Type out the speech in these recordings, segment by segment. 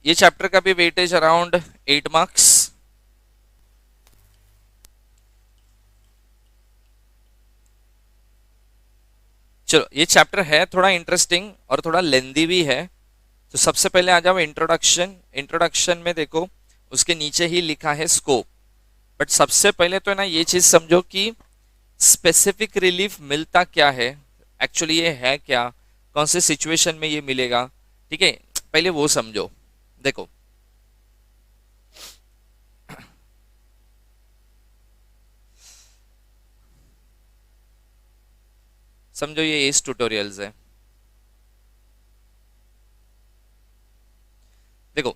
ये चैप्टर का भी वेटेज अराउंड 8 मार्क्स। चलो, ये चैप्टर है थोड़ा इंटरेस्टिंग और थोड़ा लेंदी भी है। तो सबसे पहले आ जाओ इंट्रोडक्शन। इंट्रोडक्शन में देखो उसके नीचे ही लिखा है स्कोप। बट सबसे पहले तो है ना ये चीज समझो कि स्पेसिफिक रिलीफ मिलता क्या है, एक्चुअली ये है क्या, कौन से सिचुएशन में ये मिलेगा। ठीक है, पहले वो समझो। देखो, समझो ये एस ट्यूटोरियल्स है। देखो,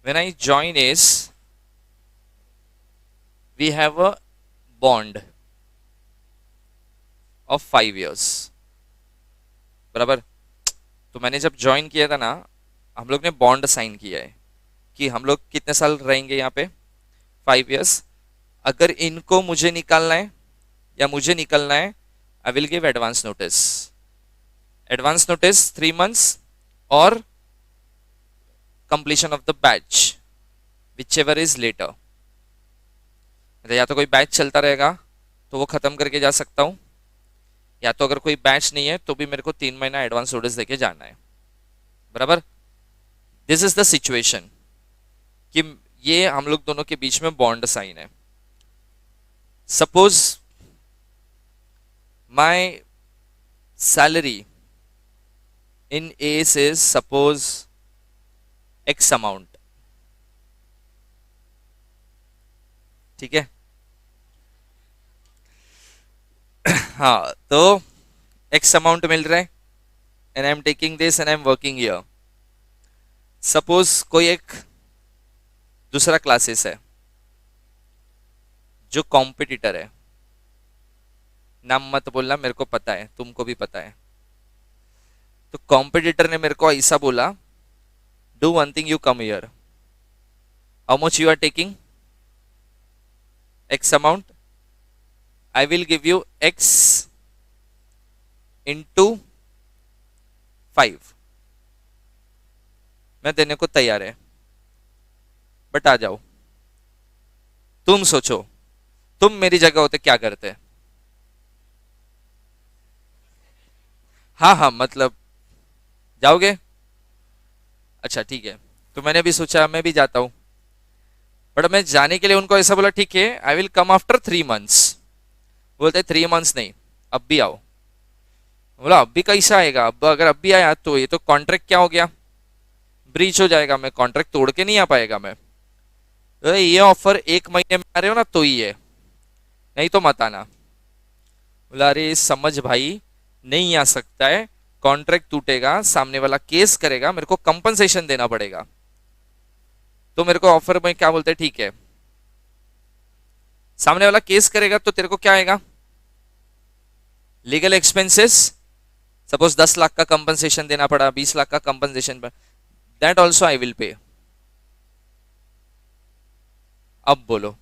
when I join S V have a bond of 5 years, बराबर। तो मैंने जब ज्वाइन किया था ना, हम लोग ने बॉन्ड साइन किया है कि हम लोग कितने साल रहेंगे यहाँ पे, 5 years। अगर इनको मुझे निकालना है या मुझे निकलना है, I will give advance notice. Advance notice 3 months और completion of the batch whichever is later. या तो कोई बैच चलता रहेगा तो वो खत्म करके जा सकता हूँ, या तो अगर कोई बैच नहीं है तो भी मेरे को 3 महीना एडवांस नोटिस देके जाना है, बराबर। दिस इज द सिचुएशन कि ये हम लोग दोनों के बीच में बॉन्ड साइन है। Suppose my salary in S is suppose x amount, ठीक है। हाँ, तो एक्स अमाउंट मिल रहा है and I am taking this and I am working here. Suppose कोई एक दूसरा क्लासेस है जो कॉम्पिटिटर है, नाम मत बोलना, मेरे को पता है, तुमको भी पता है। तो कॉम्पिटिटर ने मेरे को ऐसा बोला, do one thing, you come here, how much you are taking, x amount, I will give you x into 5, मैं देने को तैयार है। बट आ जाओ, तुम सोचो, तुम मेरी जगह होते क्या करते। हाँ हाँ, मतलब जाओगे, अच्छा ठीक है। तो मैंने भी सोचा मैं भी जाता हूं, बट मैं जाने के लिए उनको ऐसा बोला, ठीक है I will come after 3 months। बोलते 3 months नहीं, अब भी आओ। बोला अब भी कैसा आएगा, अब अगर अब भी आया तो ये तो कॉन्ट्रैक्ट क्या हो गया, ब्रीच हो जाएगा, मैं कॉन्ट्रैक्ट तोड़ के नहीं आ पाएगा मैं। तो ये ऑफर 1 महीने में आ रहे हो ना तो ही है, नहीं तो मत आना। बोला अरे समझ भाई, नहीं आ सकता है, कॉन्ट्रैक्ट टूटेगा, सामने वाला केस करेगा, मेरे को कंपनसेशन देना पड़ेगा। तो मेरे को ऑफर में क्या बोलते हैं, ठीक है, सामने वाला केस करेगा तो तेरे को क्या आएगा, लीगल एक्सपेंसेस। सपोज 10 लाख का कंपनसेशन देना पड़ा, 20 लाख का compensation, that also I will pay. अब बोलो,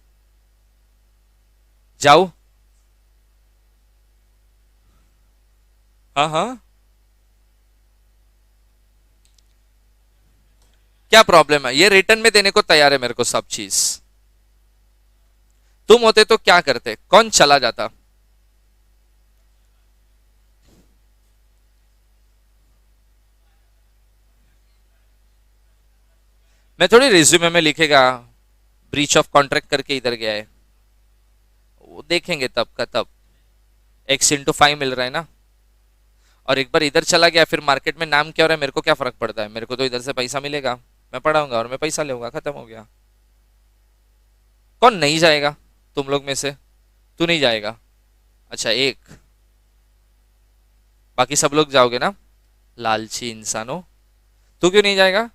जाओ। हाँ हाँ, क्या प्रॉब्लम है, ये रिटर्न में देने को तैयार है मेरे को सब चीज। तुम होते तो क्या करते, कौन चला जाता। मैं थोड़ी रिज्यूमे में लिखेगा ब्रीच ऑफ कॉन्ट्रैक्ट करके इधर गया है, वो देखेंगे तब का तब। X into 5 मिल रहा है ना, और एक बार इधर चला गया फिर मार्केट में नाम क्या हो रहा है मेरे को क्या फर्क पड़ता है, मेरे को तो इधर से पैसा मिलेगा, मैं पढ़ाऊंगा और मैं पैसा लूंगा, खत्म हो गया। कौन नहीं जाएगा तुम लोग में से, तू नहीं जाएगा, अच्छा एक, बाकी सब लोग जाओगे ना, लालची इंसानों। तू क्यों नहीं जाएगा।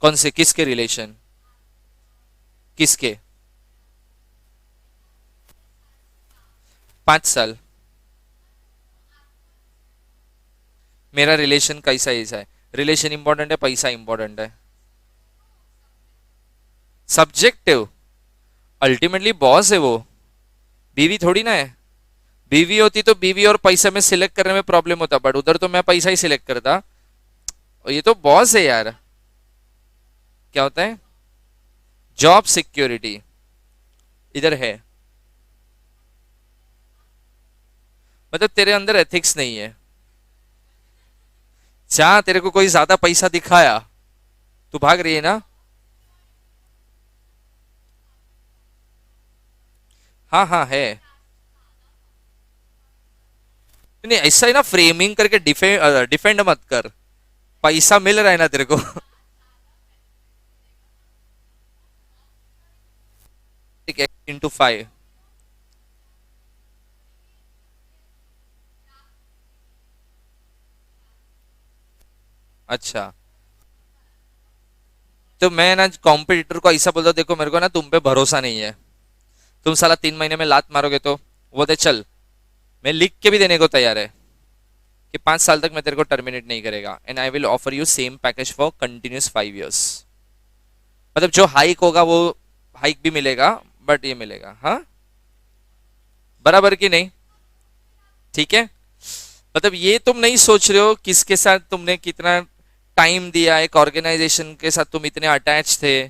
कौन से, किसके रिलेशन, किसके, 5 साल। मेरा रिलेशन कैसा ऐसा है, रिलेशन इंपॉर्टेंट है पैसा इंपॉर्टेंट है। सब्जेक्टिव। अल्टीमेटली बॉस है वो, बीवी थोड़ी ना है। बीवी होती तो बीवी और पैसे में सिलेक्ट करने में प्रॉब्लम होता, बट उधर तो मैं पैसा ही सिलेक्ट करता। और ये तो बॉस है यार। क्या होता है? जॉब सिक्योरिटी इधर है। मतलब तेरे अंदर एथिक्स नहीं है। जहां तेरे को कोई ज्यादा पैसा दिखाया, तू भाग रही है ना। हाँ हाँ है। नहीं ऐसा ही ना, फ्रेमिंग करके डिफेंड डिफेंड मत कर। पैसा मिल रहा है ना तेरे को। ठीक है, इंटू 5। अच्छा, तो मैं ना कॉम्पिटिटर को ऐसा बोलता हूं, देखो मेरे को ना तुम पे भरोसा नहीं है, तुम साला 3 महीने में लात मारोगे तो बोलते चल, मैं लिख के भी देने को तैयार है कि 5 साल तक मैं तेरे को टर्मिनेट नहीं करेगा, and I will offer you same package for continuous 5 years. मतलब जो हाइक होगा वो हाइक भी मिलेगा, बट ये मिलेगा। हाँ, बराबर की नहीं? ठीक है। मतलब ये तुम नहीं सोच रहे हो किसके साथ तुमने कितना टाइम दिया, एक ऑर्गेनाइजेशन के साथ तुम इतने अटैच थे।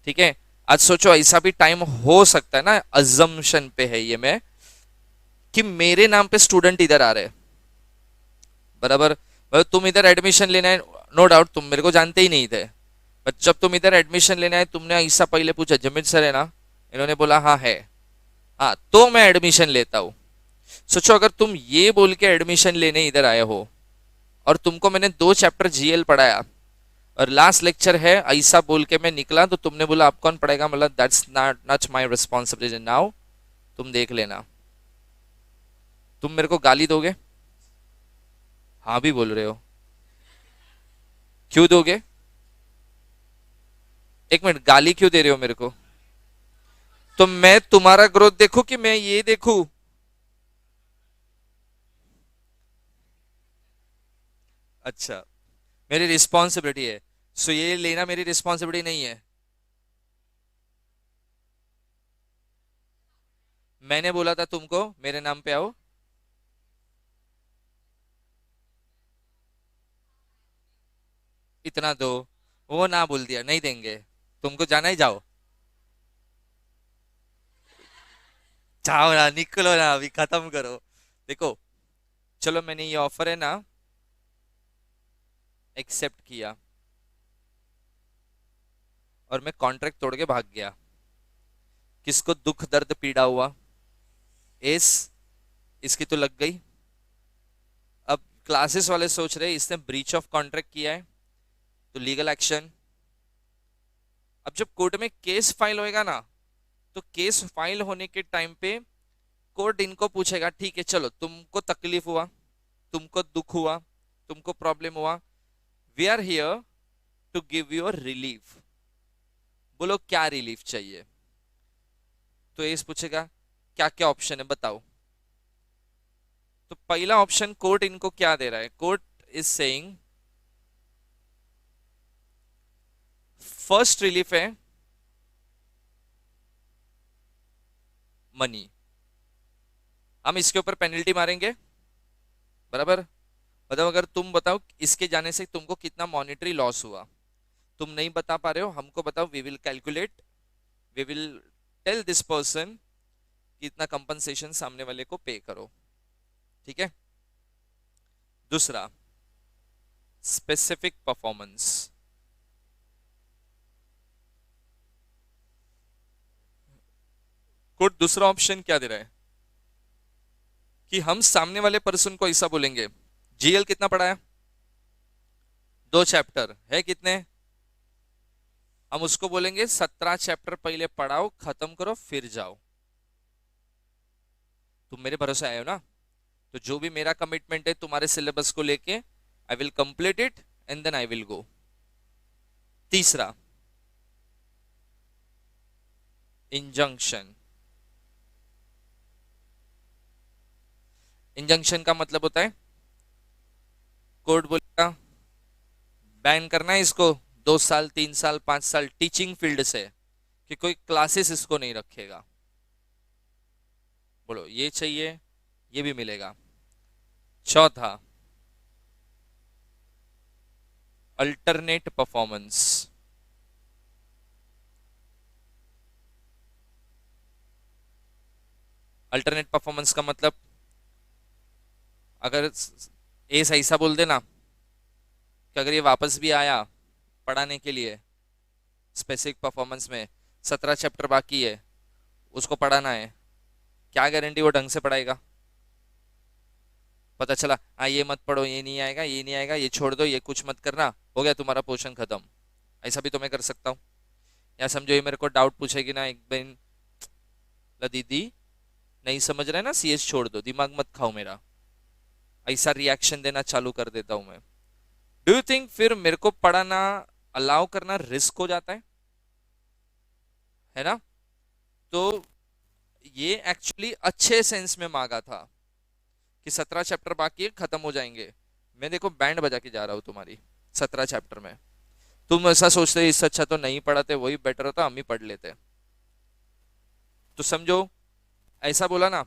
ठीक है। आज सोचो ऐसा भी टाइम हो सकता है ना, अजम्पशन पे है ये मैं, कि मेरे नाम पे स्टूडेंट इधर आ रहे हैं। बराबर, मतलब तुम इधर एडमिशन लेना है, नो डाउट तुम मेरे को जानते ही नहीं थे, बट जब तुम इधर एडमिशन लेना है तुमने ऐसा पहले पूछा, जमीन सर है ना? इन्होंने बोला हाँ है। हाँ तो मैं एडमिशन लेता हूँ। सोचो अगर तुम ये बोल के एडमिशन लेने इधर आए हो, और तुमको मैंने 2 चैप्टर जीएल पढ़ाया, और लास्ट लेक्चर है ऐसा बोल के मैं निकला, तो तुमने बोला अब कौन पढ़ेगा, मतलब that's not not my responsibility now, तुम देख लेना। तुम मेरे को गाली दोगे? हाँ भी बोल रहे हो? क्यों दोगे? एक मिनट, गाली क्यों दे रहे हो मेरे को? तो मैं तुम्हारा ग्रोथ देखूं कि मैं ये देखूं? अच्छा, मेरी रिस्पॉन्सिबिलिटी है, सो ये लेना मेरी रिस्पॉन्सिबिलिटी नहीं है। मैंने बोला था तुमको मेरे नाम पे आओ। इतना दो, वो ना बोल दिया नहीं देंगे। तुमको जाना ही जाओ। जाओ ना, निकलो ना, अभी खत्म करो। देखो, चलो मैंने ये ऑफर है ना एक्सेप्ट किया, और मैं कॉन्ट्रैक्ट तोड़ के भाग गया। किसको दुख दर्द पीड़ा हुआ? एस, इसकी तो लग गई। अब क्लासेस वाले सोच रहे इसने ब्रीच ऑफ कॉन्ट्रैक्ट किया है, तो लीगल एक्शन। अब जब कोर्ट में केस फाइल होएगा ना, तो केस फाइल होने के टाइम पे कोर्ट इनको पूछेगा, ठीक है चलो तुमको तकलीफ हुआ, तुमको दुख हुआ, तुमको प्रॉब्लम हुआ, we are here to give you relief. बोलो क्या रिलीफ चाहिए? तो एस पूछेगा क्या क्या ऑप्शन है बताओ। तो पहला ऑप्शन कोर्ट इनको क्या दे रहा है? Court is saying first relief है मनी, हम इसके ऊपर पेनल्टी मारेंगे। बराबर, मतलब अगर तुम बताओ इसके जाने से तुमको कितना मॉनेटरी लॉस हुआ, तुम नहीं बता पा रहे हो, हमको बताओ, we will calculate, we will tell this person कितना कंपनसेशन सामने वाले को पे करो। ठीक है। दूसरा, स्पेसिफिक परफॉर्मेंस। कोर्ट दूसरा ऑप्शन क्या दे रहा है कि हम सामने वाले पर्सन को ऐसा बोलेंगे, जीएल कितना पढ़ा है? 2 चैप्टर है कितने? हम उसको बोलेंगे 17 चैप्टर पहले पढ़ाओ, खत्म करो, फिर जाओ। तुम मेरे भरोसे आए हो ना, तो जो भी मेरा कमिटमेंट है तुम्हारे सिलेबस को लेके, I will complete it and then I will go. तीसरा, इंजंक्शन। इंजंक्शन का मतलब होता है कोर्ट बोलेगा बैन करना है इसको 2 साल 3 साल 5 साल टीचिंग फील्ड से, कि कोई क्लासेस इसको नहीं रखेगा। बोलो ये चाहिए, ये भी मिलेगा। चौथा, अल्टरनेट परफॉर्मेंस। अल्टरनेट परफॉर्मेंस का मतलब, अगर ए सही सा बोल देना कि अगर ये वापस भी आया पढ़ाने के लिए स्पेसिफिक परफॉर्मेंस में, 17 चैप्टर बाकी है, उसको पढ़ाना है, क्या गारंटी वो ढंग से पढ़ाएगा? पता चला हाँ ये मत पढ़ो, ये नहीं आएगा, ये नहीं आएगा, ये छोड़ दो, ये कुछ मत करना, हो गया तुम्हारा पोर्शन खत्म। ऐसा भी तो मैं कर सकता हूँ। या समझो ये मेरे को डाउट पूछेगी ना एक दिन, ला दीदी नहीं समझ रहा है ना, सीएस छोड़ दो, दिमाग मत खाओ मेरा, ऐसा रिएक्शन देना चालू कर देता हूं मैं। डू यू थिंक फिर मेरे को पढ़ाना अलाउ करना रिस्क हो जाता है ना? तो ये एक्चुअली अच्छे सेंस में मांगा था कि 17 चैप्टर बाकी है, खत्म हो जाएंगे। मैं देखो बैंड बजा के जा रहा हूँ तुम्हारी 17 चैप्टर में। तुम ऐसा सोचते हो इससे अच्छा तो नहीं पढ़ाते, वही बेटर होता, हम ही पढ़ लेते। तो समझो ऐसा बोला ना,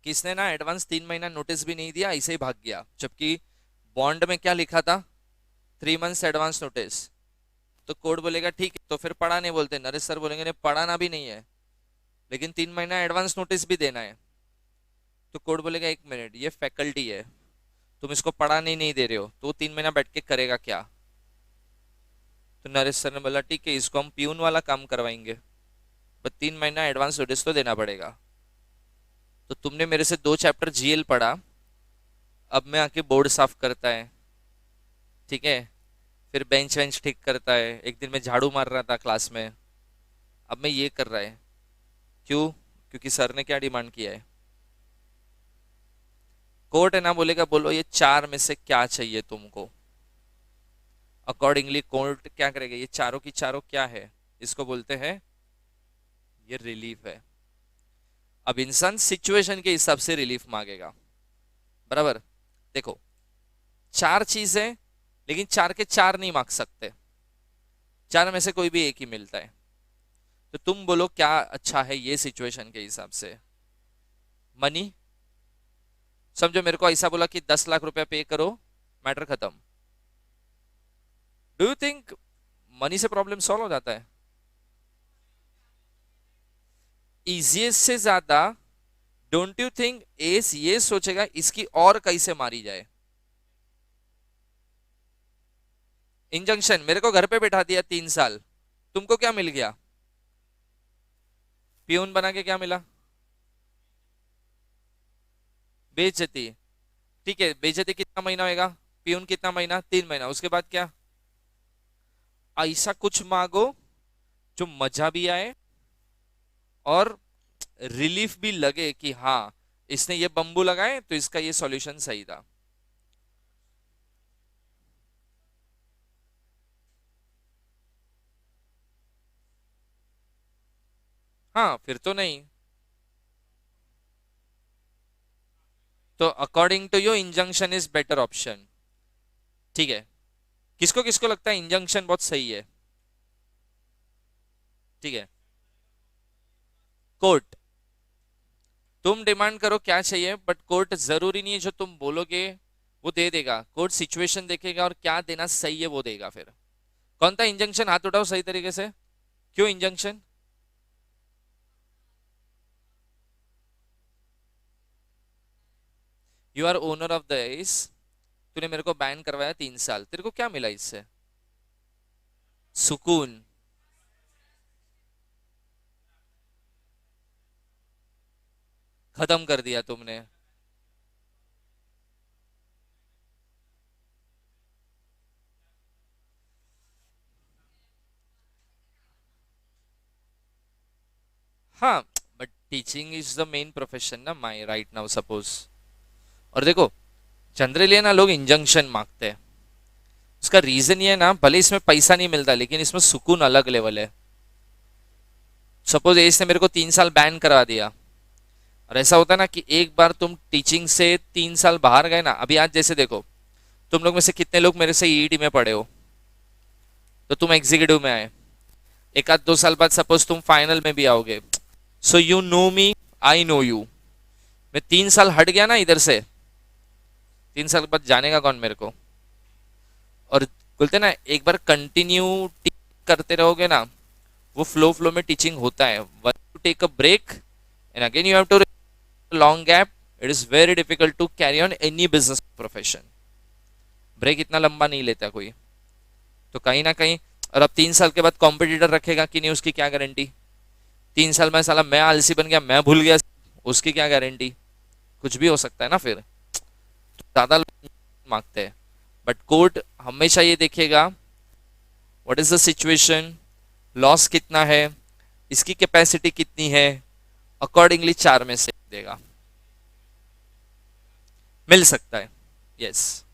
किसने ना एडवांस 3 महीना नोटिस भी नहीं दिया, ऐसे ही भाग गया, जबकि बॉन्ड में क्या लिखा था, 3 मंथ्स एडवांस नोटिस। तो कोर्ट बोलेगा ठीक है, तो फिर पढ़ा नहीं बोलते, नरेश सर बोलेंगे नहीं पढ़ाना भी नहीं है लेकिन 3 महीना एडवांस नोटिस भी देना है। तो कोर्ट बोलेगा एक मिनट, ये फैकल्टी है, तुम इसको पढ़ाने नहीं दे रहे हो, तो वो 3 महीना बैठ के करेगा क्या? तो नरेश सर ने बोला ठीक है, इसको हम प्यून वाला काम करवाएंगे, पर 3 महीना एडवांस नोटिस तो देना पड़ेगा। तो तुमने मेरे से 2 चैप्टर जीएल पढ़ा, अब मैं आके बोर्ड साफ करता है, ठीक है, फिर बेंच वेंच ठीक करता है, एक दिन मैं झाड़ू मार रहा था क्लास में, अब मैं ये कर रहा है क्यों? क्योंकि सर ने क्या डिमांड किया है। कोर्ट है ना, बोलेगा बोलो ये 4 में से क्या चाहिए तुमको, अकॉर्डिंगली कोर्ट क्या करेगा, ये चारों की चारों क्या है, इसको बोलते हैं ये रिलीफ है। अब इंसान सिचुएशन के हिसाब से रिलीफ मांगेगा, बराबर। देखो 4 चीजें, लेकिन 4 के 4 नहीं मांग सकते, 4 में से कोई भी एक ही मिलता है। तो तुम बोलो क्या अच्छा है ये सिचुएशन के हिसाब से। मनी, समझो मेरे को ऐसा बोला कि 10 लाख रुपया पे करो, मैटर खत्म। डू यू थिंक मनी से प्रॉब्लम सॉल्व हो जाता है? इजिएस्ट से ज्यादा डोंट यू थिंक एस ये सोचेगा इसकी और कैसे मारी जाए? इंजंक्शन मेरे को घर पे बैठा दिया 3 साल, तुमको क्या मिल गया? पियून बना के क्या मिला? बेइज्जती। ठीक है, बेइज्जती कितना महीना होएगा, पियून कितना महीना, 3 महीना, उसके बाद क्या? ऐसा कुछ मांगो जो मजा भी आए और रिलीफ भी लगे कि हाँ इसने ये बम्बू लगाए तो इसका ये सॉल्यूशन सही था। हाँ फिर तो नहीं। तो according to you injunction is better option, ठीक है। किसको किसको लगता है इंजंक्शन बहुत सही है? ठीक है, कोर्ट, तुम डिमांड करो क्या चाहिए, बट कोर्ट जरूरी नहीं है जो तुम बोलोगे वो दे देगा, कोर्ट सिचुएशन देखेगा और क्या देना सही है वो देगा। फिर कौन था इंजंक्शन, हाथ उठाओ सही तरीके से, क्यों injunction? You are owner of the इस, तूने मेरे को बैन करवाया 3 साल, तेरे को क्या मिला इससे? सुकून। खत्म कर दिया तुमने। हाँ, but teaching is the main profession ना माई राइट नाउ सपोज। और देखो जनरली ना लोग इंजंक्शन मांगते हैं, उसका रीजन ये है ना, भले इसमें पैसा नहीं मिलता लेकिन इसमें सुकून अलग लेवल है। सपोज इसने मेरे को 3 साल बैन करा दिया, और ऐसा होता है ना कि एक बार तुम टीचिंग से 3 साल बाहर गए ना, अभी आज जैसे देखो तुम लोग में से कितने लोग मेरे से ईईटी में पढ़े हो, तो तुम एग्जीक्यूटिव में आए, एक आध 2 साल बाद सपोज तुम फाइनल में भी आओगे, so you know me, I know you. मैं 3 साल हट गया ना इधर से, 3 साल बाद जानेगा कौन मेरे को? और बोलते ना, एक बार कंटिन्यू करते रहोगे ना, वो फ्लो फ्लो में टीचिंग होता है। One you take a break and again you have to long gap, it is very difficult to carry on any business profession. Break इतना लंबा नहीं लेता कोई, तो कहीं ना कहीं। और अब 3 साल के बाद कॉम्पिटिटर रखेगा कि नहीं, उसकी क्या गारंटी? 3 साल में साला मैं आलसी बन गया, मैं भूल गया, उसकी क्या गारंटी? कुछ भी हो सकता है ना फिर। तो ज्यादा लोग मांगते हैं, बट कोर्ट हमेशा ये देखेगा what is the situation, loss कितना है, इसकी कैपेसिटी कितनी है, अकॉर्डिंगली 4 में से देगा। मिल सकता है, यस।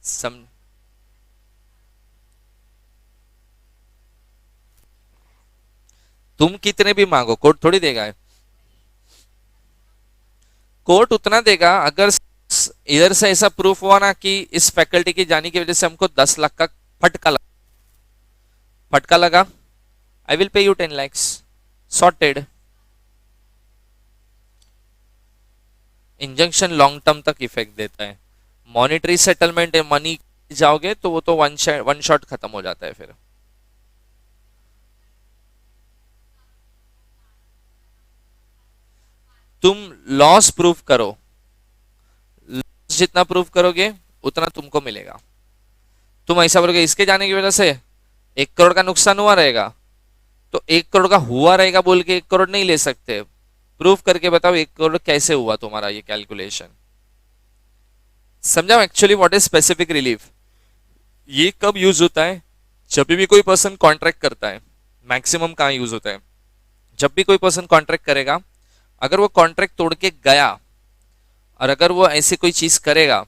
सम तुम कितने भी मांगो, कोर्ट थोड़ी देगा। कोर्ट उतना देगा अगर इधर से ऐसा प्रूफ हुआ ना कि इस फैकल्टी की जाने की वजह से हमको 10 लाख का फटका लगा, फटका लगा, I will pay you 10 lakhs, sorted. Injunction long term तक इफेक्ट देता है। मॉनिटरी सेटलमेंट है, मनी जाओगे तो वो तो वन शॉट खत्म हो जाता है फिर। तुम लॉस प्रूफ करो, लॉस जितना प्रूफ करोगे उतना तुमको मिलेगा। तुम ऐसा बोलोगे इसके जाने की वजह से 1 करोड़ का नुकसान हुआ रहेगा, तो 1 करोड़ का हुआ रहेगा बोल के 1 करोड़ नहीं ले सकते। प्रूफ करके बताओ 1 करोड़ कैसे हुआ तुम्हारा ये कैलकुलेशन। समझाओ actually what is specific relief. ये कब यूज होता है? जब भी कोई पर्सन कॉन्ट्रैक्ट करता है। मैक्सिमम कहाँ यूज होता है? जब भी कोई पर्सन कॉन्ट्रैक्ट करेगा, अगर वो कॉन्ट्रैक्ट तोड़ के गया और अगर वो ऐसी कोई चीज करेगा,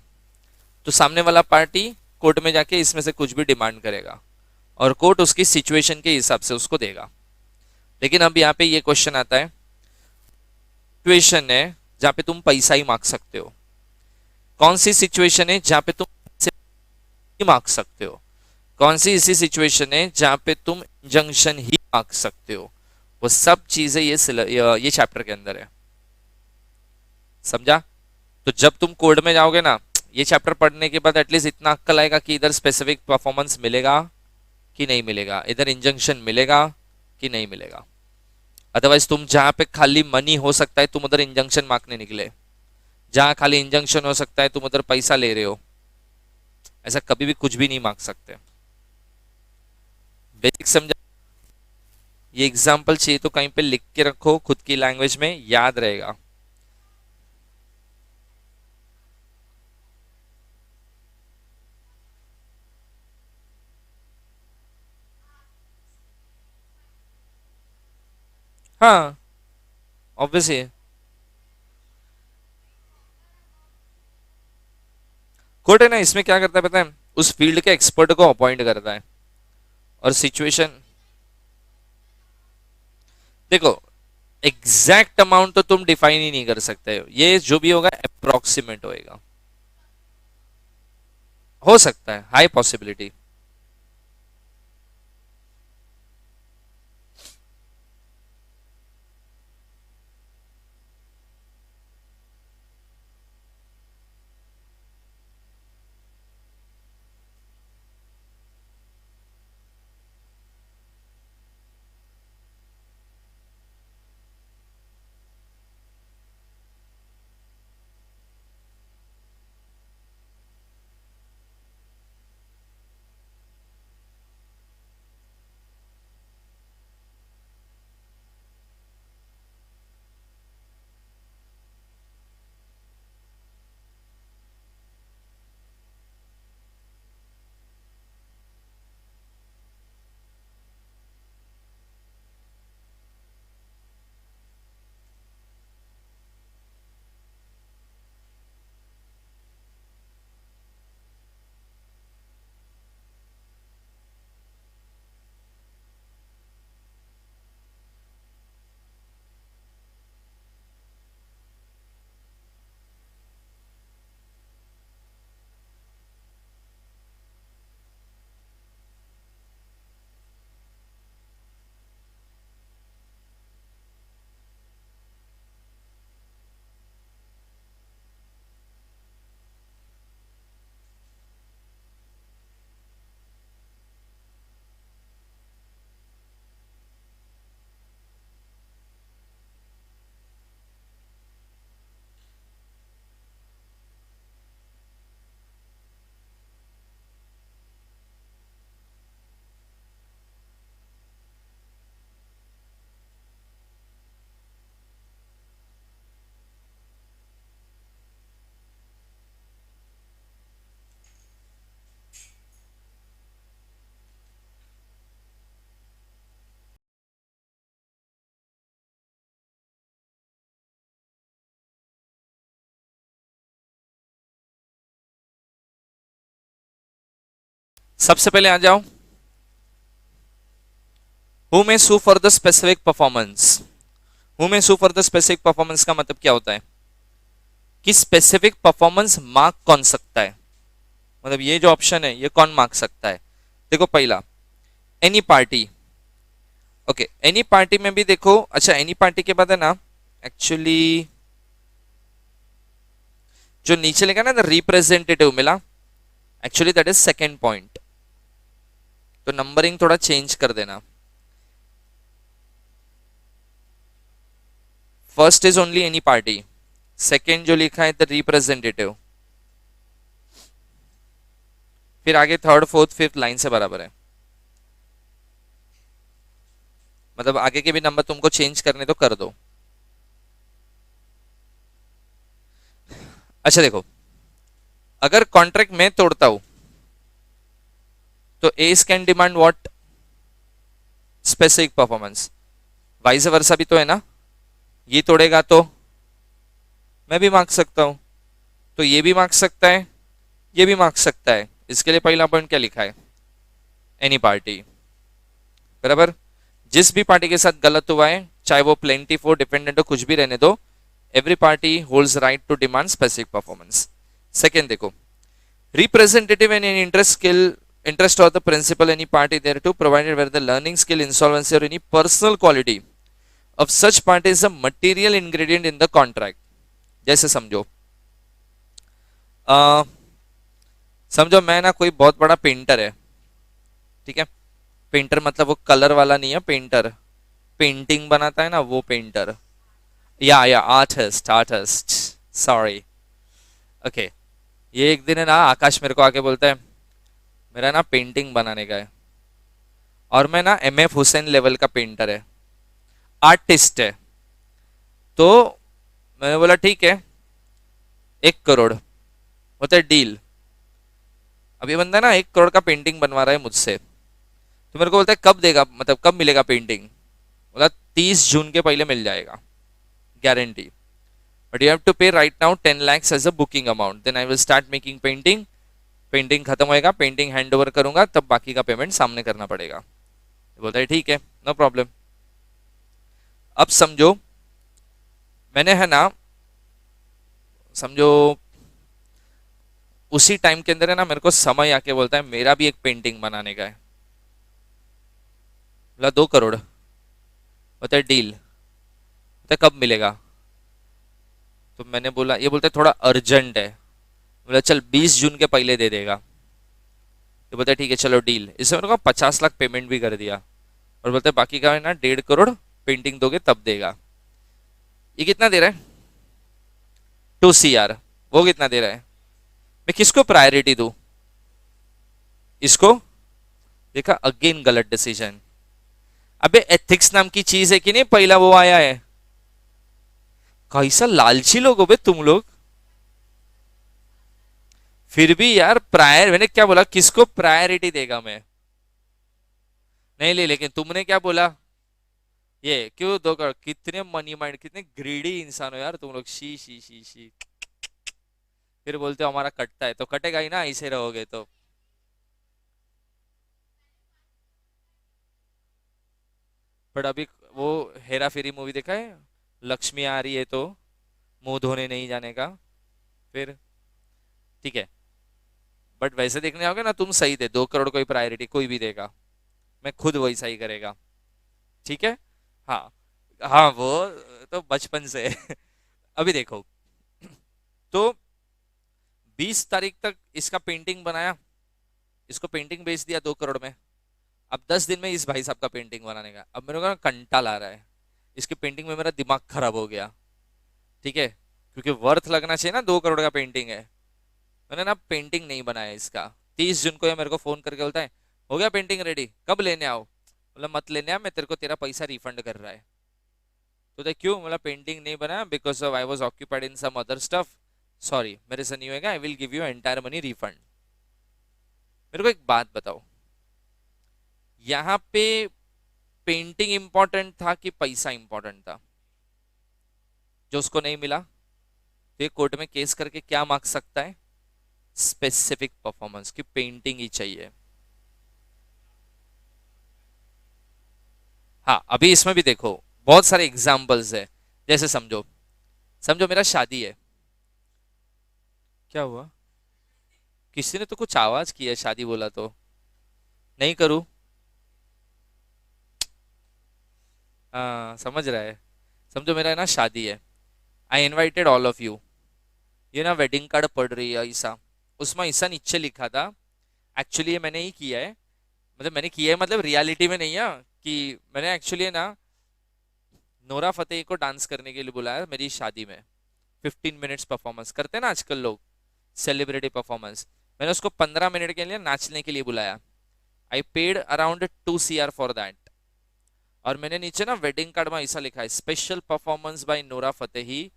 तो सामने वाला पार्टी कोर्ट में जाके इसमें से कुछ भी डिमांड करेगा और कोर्ट उसकी सिचुएशन के हिसाब से उसको देगा। लेकिन अब यहाँ पे ये क्वेश्चन आता है, सिचुएशन है जहां पे तुम पैसा ही मांग सकते हो, कौन सी सिचुएशन है जहां पे तुम पैसे ही मांग सकते हो, कौन सी ऐसी सिचुएशन है जहां पे तुम इंजंक्शन ही मांग सकते हो? वो सब चीजें ये चैप्टर के अंदर है। समझा? तो जब तुम कोड में जाओगे ना, ये चैप्टर पढ़ने के बाद एटलीस्ट इतना अक्कल आएगा कि इधर स्पेसिफिक परफॉर्मेंस मिलेगा कि नहीं मिलेगा, इधर इंजंक्शन मिलेगा कि नहीं मिलेगा। अदरवाइज तुम जहां पे खाली मनी हो सकता है तुम उधर इंजंक्शन मांगने निकले, जहां खाली इंजंक्शन हो सकता है तुम उधर पैसा ले रहे हो। ऐसा कभी भी कुछ भी नहीं मांग सकते। बेसिक समझा? ये एग्जाम्पल चाहिए तो कहीं पे लिख के रखो, खुद की लैंग्वेज में याद रहेगा। हाँ, ऑब्वियसली। कोर्ट है ना, इसमें क्या करता है पता है? उस फील्ड के एक्सपर्ट को अपॉइंट करता है। और सिचुएशन देखो, एग्जैक्ट अमाउंट तो तुम डिफाइन ही नहीं कर सकते हो, ये जो भी होगा अप्रोक्सीमेट होएगा। हो सकता है, हाई पॉसिबिलिटी। सबसे पहले आ जाओ, who may sue for the specific performance. Who may sue for the specific performance का मतलब क्या होता है कि स्पेसिफिक परफॉर्मेंस मार्क कौन सकता है, मतलब ये जो ऑप्शन है ये कौन मार्क सकता है। देखो पहला, any party. Okay, any party में भी देखो, अच्छा एनी पार्टी के बाद है ना, एक्चुअली जो नीचे लिखा ना रिप्रेजेंटेटिव मिला, actually that is second point, तो नंबरिंग थोड़ा चेंज कर देना। First is only any party, second जो लिखा है द रिप्रेजेंटेटिव, फिर आगे थर्ड फोर्थ फिफ्थ लाइन से बराबर है, मतलब आगे के भी नंबर तुमको चेंज करने तो कर दो। अच्छा देखो, अगर कॉन्ट्रैक्ट में तोड़ता हूं तो S can demand what, specific performance, vice versa भी तो है ना, ये तोड़ेगा तो मैं भी मांग सकता हूं, तो ये भी मांग सकता है, ये भी मांग सकता है, इसके लिए पहला पॉइंट क्या लिखा है, एनी पार्टी, बराबर। जिस भी पार्टी के साथ गलत हुआ है, चाहे वो प्लेंटिफ हो, डिपेंडेंट हो, कुछ भी रहने दो, every party holds right to demand specific performance. Second देखो, representative and in interest of the principal any party thereto provided where the learning skill insolvency or any personal quality of such party is a material ingredient in the contract। जैसे समझो, अ, समझो मैं ना कोई बहुत बड़ा painter है, ठीक है, पेंटर मतलब वो कलर वाला नहीं है, पेंटर पेंटिंग बनाता है ना वो पेंटर, या आर्टिस्ट, आर्टिस्ट, सॉरी। ओके, ये एक दिन है ना आकाश मेरे को आके बोलता है मेरा ना पेंटिंग बनाने का है, और मैं ना एम एफ हुसैन लेवल का पेंटर है, आर्टिस्ट है, तो मैंने बोला ठीक है 1 करोड़, होता है डील। अब ये बंदा ना 1 करोड़ का पेंटिंग बनवा रहा है मुझसे, तो मेरे को बोलता है कब देगा, मतलब कब मिलेगा पेंटिंग, बोला 30 जून के पहले मिल जाएगा, guarantee, but you have to pay right now 10 lakhs as a booking amount, then I will start making painting, painting खत्म होएगा, पेंटिंग हैंड ओवर करूंगा, तब बाकी का पेमेंट सामने करना पड़ेगा। बोलता है ठीक है, नो प्रॉब्लम। अब समझो मैंने है ना, समझो उसी टाइम के अंदर है ना मेरे को समय आके बोलता है मेरा भी एक पेंटिंग बनाने का है, बोला 2 करोड़, बोलता है डील, बोलता है कब मिलेगा, तो मैंने बोला, ये बोलता है थोड़ा अर्जेंट है, बोला चल 20 जून के पहले दे देगा, ये बोलता है ठीक है चलो डील, इससे मेरे को 50 लाख पेमेंट भी कर दिया, और बोलते हैं बाकी का है ना 1.5 करोड़ पेंटिंग दोगे तब देगा। ये कितना दे रहा है, 2 CR, वो कितना दे रहा है, मैं किसको प्रायोरिटी दूं, इसको, देखा अगेन गलत डिसीजन। अबे एथिक्स नाम की चीज है कि नहीं, पहला वो आया है, कैसा लालची लोग हो बे तुम लोग। फिर भी यार प्रायर, मैंने क्या बोला किसको प्रायोरिटी देगा मैं, नहीं ले, लेकिन तुमने क्या बोला, ये क्यों 2 करोड़, कितने मनी माइंड, कितने ग्रीडी इंसान हो यार तुम लोग, शी शी शी शी। फिर बोलते हो हमारा कटता है, तो कटेगा ही ना ऐसे रहोगे तो। बट अभी वो हेरा फेरी मूवी देखा है, लक्ष्मी आ रही है तो मुंह धोने नहीं जाने का, फिर ठीक है, बट वैसे देखने आओगे ना तुम सही थे, 2 करोड़ कोई प्रायोरिटी कोई भी देगा, मैं खुद वैसा ही करेगा, ठीक है। हाँ, हाँ वो तो बचपन से है। अभी देखो, तो 20 तारीख तक इसका पेंटिंग बनाया, इसको पेंटिंग बेच दिया 2 करोड़ में, अब 10 दिन में इस भाई साहब का पेंटिंग बनाने का, अब मेरे को ना कंटाल आ रहा है, इसकी पेंटिंग में मेरा दिमाग खराब हो गया, ठीक है, क्योंकि वर्थ लगना चाहिए ना, 2 करोड़ का पेंटिंग है। मैंने ना पेंटिंग नहीं बनाया इसका, 30 जून को ये मेरे को फोन करके बोलता है हो गया पेंटिंग रेडी, कब लेने आओ, बोला मत लेने आ, मैं तेरे को तेरा पैसा रिफंड कर रहा है, तो देख क्यों, बोला पेंटिंग नहीं बनाया because of I was occupied in some other stuff, sorry मेरे से नहीं होएगा, I will give you entire money refund. मेरे को एक बात बताओ, यहाँ पे पेंटिंग इंपॉर्टेंट था कि पैसा इंपॉर्टेंट था, जो उसको नहीं मिला तो ये कोर्ट में केस करके क्या मांग सकता है, स्पेसिफिक परफॉर्मेंस की पेंटिंग ही चाहिए, हाँ, अभी इसमें भी देखो बहुत सारे एग्जाम्पल्स है। जैसे समझो, समझो मेरा शादी है। क्या हुआ? किसी ने तो कुछ आवाज की है, शादी बोला तो नहीं करूँ। हाँ, समझ रहा है। समझो मेरा है ना शादी है। आई इनवाइटेड ऑल ऑफ यू। ये ना वेडिंग कार्ड पड़ रही है ऐसा, उसमें ऐसा नीचे लिखा था। एक्चुअली ये मैंने ही किया है। मतलब मैंने किया है, मतलब रियलिटी में नहीं है। कि मैंने एक्चुअली ना नोरा फतेही को डांस करने के लिए बुलाया मेरी शादी में। 15 मिनट्स परफॉर्मेंस करते हैं ना आजकल लोग, सेलिब्रिटी परफॉर्मेंस। मैंने उसको 15 मिनट के लिए नाचने के लिए बुलाया। I paid around 2 CR for that. और मैंने नीचे ना वेडिंग कार्ड में ऐसा लिखा है, special performance by Nora Fatehi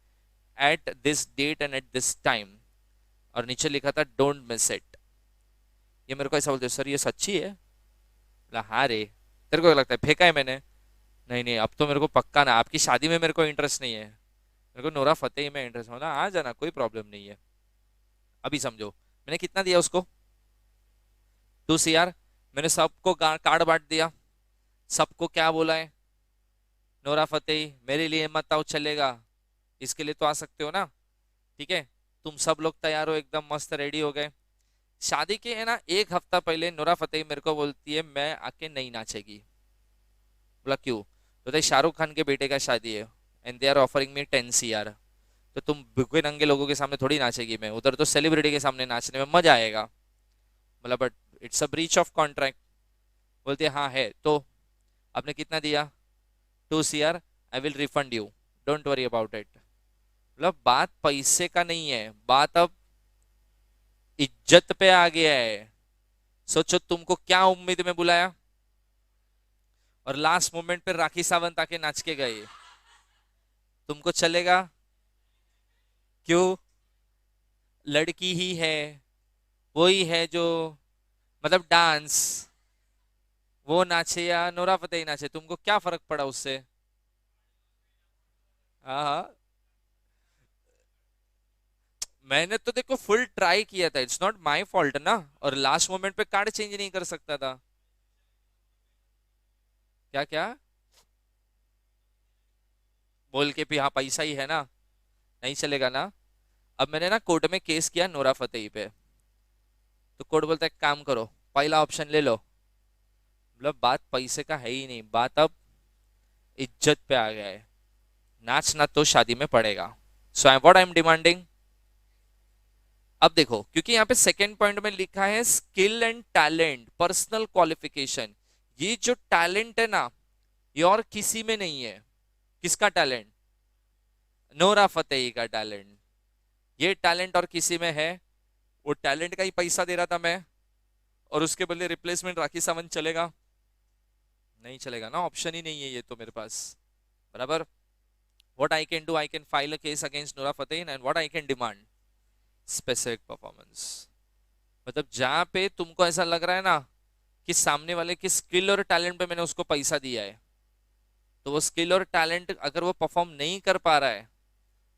at this date and at this time. और नीचे लिखा था डोंट मिस इट। ये मेरे को ऐसा बोलते, सर ये सच्ची है? बोला, हाँ रे। तेरे को क्या लगता है फेंका है मैंने? नहीं नहीं, अब तो मेरे को पक्का ना, आपकी शादी में मेरे को इंटरेस्ट नहीं है। मेरे को नोरा फतेही में इंटरेस्ट होना, आ जाना, कोई प्रॉब्लम नहीं है। अभी समझो, मैंने कितना दिया उसको? 2 CR। मैंने सबको कार्ड बांट दिया। सबको क्या बोला है? नोरा फतेही मेरे लिए मत आओ, चलेगा? इसके लिए तो आ सकते हो ना? ठीक है। तुम सब लोग तैयार हो, एकदम मस्त रेडी हो गए। शादी के है ना 1 हफ्ता पहले नोरा फतेही मेरे को बोलती है मैं आके नहीं नाचेगी। बोला क्यों? तो शाहरुख खान के बेटे का शादी है and they are offering me 10 CR। तो तुम भूखे नंगे लोगों के सामने थोड़ी नाचेगी मैं, उधर तो सेलिब्रिटी के सामने नाचने में मजा आएगा। बोला but it's a breach of contract. बोलती है हाँ है तो। आपने कितना दिया? 2 CR। I will refund you, don't worry about it. मतलब बात पैसे का नहीं है, बात अब इज्जत पे आ गया है। सोचो तुमको क्या उम्मीद में बुलाया, और लास्ट मोमेंट पे राखी सावंत आके नाच के गए। तुमको चलेगा? क्यों? लड़की ही है, वही है जो, मतलब डांस, वो नाचे या नोरा फतेही नाचे, तुमको क्या फर्क पड़ा उससे? हाँ हाँ। मैंने तो देखो फुल ट्राई किया था, इट्स नॉट माय फॉल्ट ना। और लास्ट मोमेंट पे कार्ड चेंज नहीं कर सकता था। क्या क्या? बोल के भी हाँ पैसा ही है ना, नहीं चलेगा ना। अब मैंने ना कोर्ट में केस किया नोरा फतेही पे। तो कोर्ट बोलता है काम करो, पहला ऑप्शन ले लो। मतलब बात पैसे का है ही नहीं, बात अब इज्जत पे आ गया है। नाचना तो शादी में पड़ेगा। So I what I am demanding. अब देखो, क्योंकि यहाँ पे सेकंड पॉइंट में लिखा है skill and talent, personal qualification. ये जो टैलेंट है ना, ये और किसी में नहीं है। किसका टैलेंट? नोरा फतेही का टैलेंट। ये टैलेंट और किसी में है? वो टैलेंट का ही पैसा दे रहा था मैं, और उसके बदले रिप्लेसमेंट राखी सावंत चलेगा? नहीं चलेगा ना, ऑप्शन ही नहीं है ये तो मेरे पास। बराबर। What I can do, I can file a case against Nora Fatehi, and what I can demand specific performance. मतलब जहां पे तुमको ऐसा लग रहा है ना कि सामने वाले की स्किल और टैलेंट पे मैंने उसको पैसा दिया है, तो वो स्किल और टैलेंट अगर वो परफॉर्म नहीं कर पा रहा है,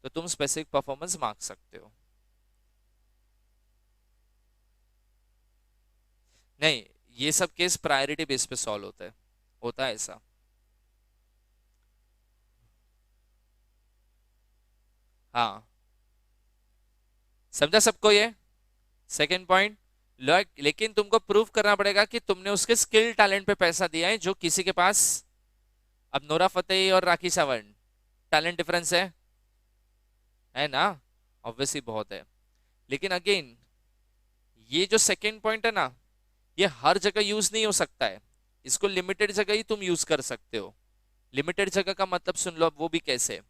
तो तुम स्पेसिफिक परफॉर्मेंस मांग सकते हो। नहीं, ये सब केस प्रायोरिटी बेस पे सॉल्व होता है ऐसा। हाँ, समझा सबको ये? Second point. लेकिन तुमको प्रूव करना पड़ेगा कि तुमने उसके स्किल टैलेंट पे पैसा दिया है, जो किसी के पास। अब नोरा फतेही और राखी सावंत, टैलेंट डिफरेंस है ना? ऑब्वियसली बहुत है। लेकिन अगेन, ये जो सेकंड पॉइंट है ना, ये हर जगह यूज नहीं हो सकता है। इसको लिमिटेड जगह ही तुम यूज कर सकते हो। लिमिटेड जगह का मतलब सुन लो, अब वो भी कैसे।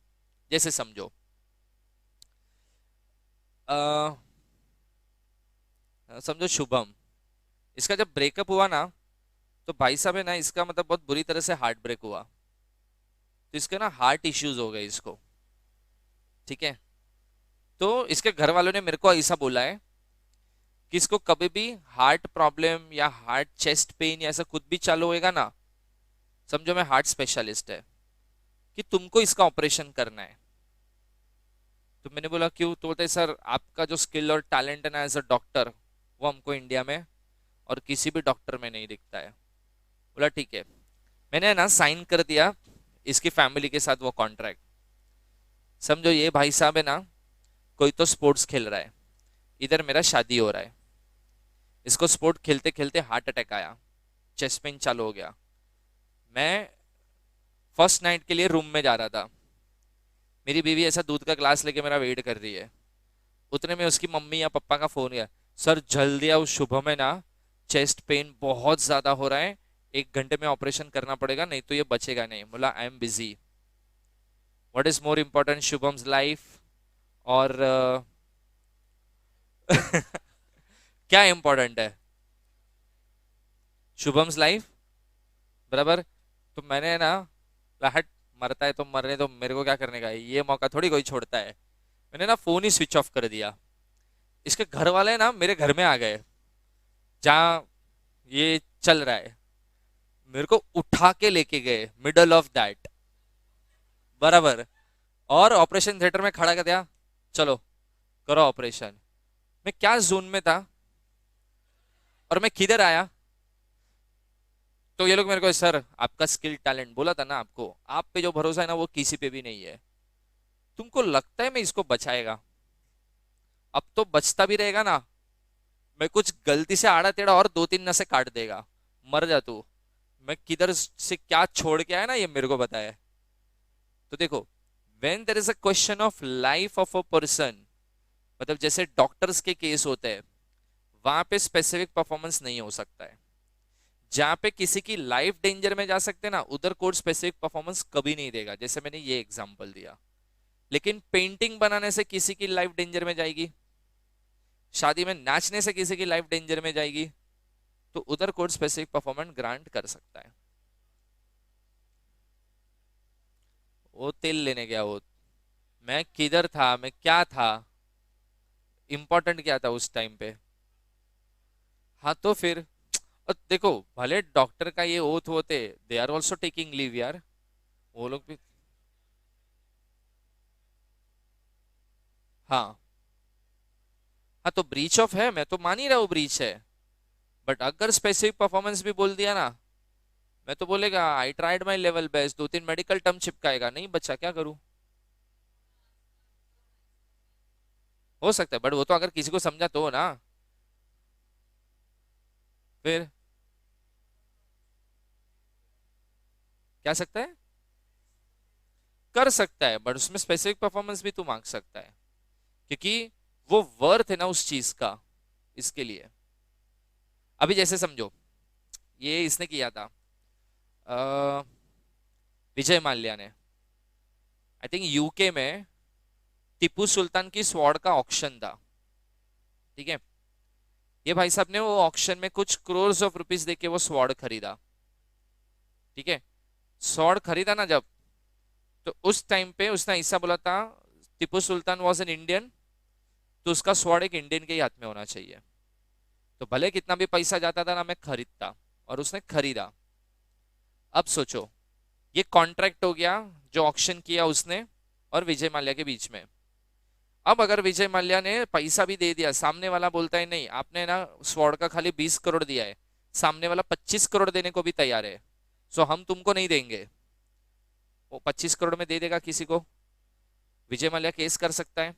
जैसे समझो, अ, समझो शुभम, इसका जब ब्रेकअप हुआ ना, तो भाई साहब है ना, इसका मतलब बहुत बुरी तरह से हार्ट ब्रेक हुआ। तो इसके ना हार्ट इश्यूज हो गए इसको। ठीक है। तो इसके घर वालों ने मेरे को ऐसा बोला है कि इसको कभी भी हार्ट प्रॉब्लम या हार्ट चेस्ट पेन या ऐसा कुछ भी चालू होएगा ना, समझो मैं हार्ट स्पेशलिस्ट है, कि तुमको इसका ऑपरेशन करना है। तो मैंने बोला क्यों? तो बोलते सर आपका जो स्किल और टैलेंट है ना एज अ डॉक्टर, वो हमको इंडिया में और किसी भी डॉक्टर में नहीं दिखता है। बोला ठीक है, मैंने ना साइन कर दिया इसकी फैमिली के साथ वो कॉन्ट्रैक्ट। समझो ये भाई साहब है ना, कोई तो स्पोर्ट्स खेल रहा है, इधर मेरा शादी हो रहा है, इसको स्पोर्ट खेलते खेलते हार्ट अटैक आया, चेस्ट पेन चालू हो गया। मैं फर्स्ट नाइट के लिए रूम में जा रहा था, मेरी बीवी ऐसा दूध का ग्लास लेके मेरा वेट कर रही है। उतने में उसकी मम्मी या पापा का फोन गया, सर जल्दी आओ, शुभम है ना चेस्ट पेन बहुत ज्यादा हो रहा है, 1 घंटे में ऑपरेशन करना पड़ेगा नहीं तो ये बचेगा नहीं। बोला I am busy. What is more important, Shubham's life और क्या इंपॉर्टेंट है? शुभम्स लाइफ, बराबर। तो मैंने ना, हट, मरता है तो मरने दो, मेरे को क्या करने का है, ये मौका थोड़ी कोई छोड़ता है। मैंने ना फोन ही स्विच ऑफ कर दिया। इसके घर वाले ना मेरे घर में आ गए जहाँ ये चल रहा है, मेरे को उठा के लेके गए मिडल ऑफ दैट, बराबर। और ऑपरेशन थिएटर में खड़ा कर दिया, चलो करो ऑपरेशन। मैं क्या जोन में था और मैं किधर आया। तो ये लोग मेरे को, सर आपका स्किल टैलेंट, बोला था ना आपको, आप पे जो भरोसा है ना वो किसी पे भी नहीं है। तुमको लगता है मैं इसको बचाएगा? अब तो बचता भी रहेगा ना, मैं कुछ गलती से आड़ा टेढ़ा और 2-3 नसें काट देगा, मर जा तू। मैं किधर से क्या छोड़ के आया ना, ये मेरे को बताया। तो देखो, when there is a question of life of a person, मतलब जैसे डॉक्टर्स के केस होते हैं, वहां पे स्पेसिफिक परफॉर्मेंस नहीं हो सकता है। जहां पे किसी की लाइफ डेंजर में जा सकते हैं ना, उधर कोड स्पेसिफिक परफॉर्मेंस कभी नहीं देगा, जैसे मैंने ये एग्जांपल दिया। लेकिन पेंटिंग बनाने से किसी की लाइफ डेंजर में जाएगी, शादी में नाचने से किसी की लाइफ डेंजर में जाएगी, तो उधर कोड स्पेसिफिक परफॉर्मेंस ग्रांट कर सकता है। वो तेल लेने गया वो, मैं किधर था, मैं क्या था, इंपॉर्टेंट क्या था उस टाइम पे। हाँ तो फिर, और देखो, भले डॉक्टर का ये ओथ होते, they are also taking leave यार, वो लोग भी। हाँ, हाँ तो ब्रीच ऑफ है, मैं तो मान ही रहा हूँ ब्रीच है। बट अगर स्पेसिफिक परफॉर्मेंस भी बोल दिया ना, मैं तो बोलेगा I tried my level best, 2-3 medical term चिपकाएगा, नहीं बच्चा क्या करूं। हो सकता है, बट वो तो अगर किसी को समझा तो ना। फिर क्या सकता है, कर सकता है, बट उसमें स्पेसिफिक परफॉर्मेंस भी तू मांग सकता है, क्योंकि वो वर्थ है ना उस चीज का, इसके लिए। अभी जैसे समझो, ये इसने किया था, अ, विजय माल्या ने, आई थिंक यूके में टीपू सुल्तान की स्वॉर्ड का ऑक्शन था, ठीक है। ये भाई साहब ने वो ऑक्शन में कुछ करोड़ ऑफ रुपीस देके वो स्वॉर्ड खरीदा, ठीक है। स्वॉर्ड खरीदा ना जब, तो उस टाइम पे उसने ऐसा बोला था, Tipu Sultan was an Indian, तो उसका स्वॉर्ड एक इंडियन के ही हाथ में होना चाहिए। तो भले कितना भी पैसा जाता था ना, मैं खरीदता, और उसने खरीदा। अब सोचो, ये कॉन्ट्रैक्ट हो गया जो ऑक्शन किया उसने और विजय माल्या के बीच में। अब अगर विजय माल्या ने पैसा भी दे दिया, सामने वाला बोलता है नहीं आपने ना स्वॉर्ड का खाली 20 करोड़ दिया है, सामने वाला 25 करोड़ देने को भी तैयार है, सो हम तुमको नहीं देंगे। वो 25 करोड़ में दे देगा किसी को, विजय माल्या केस कर सकता है।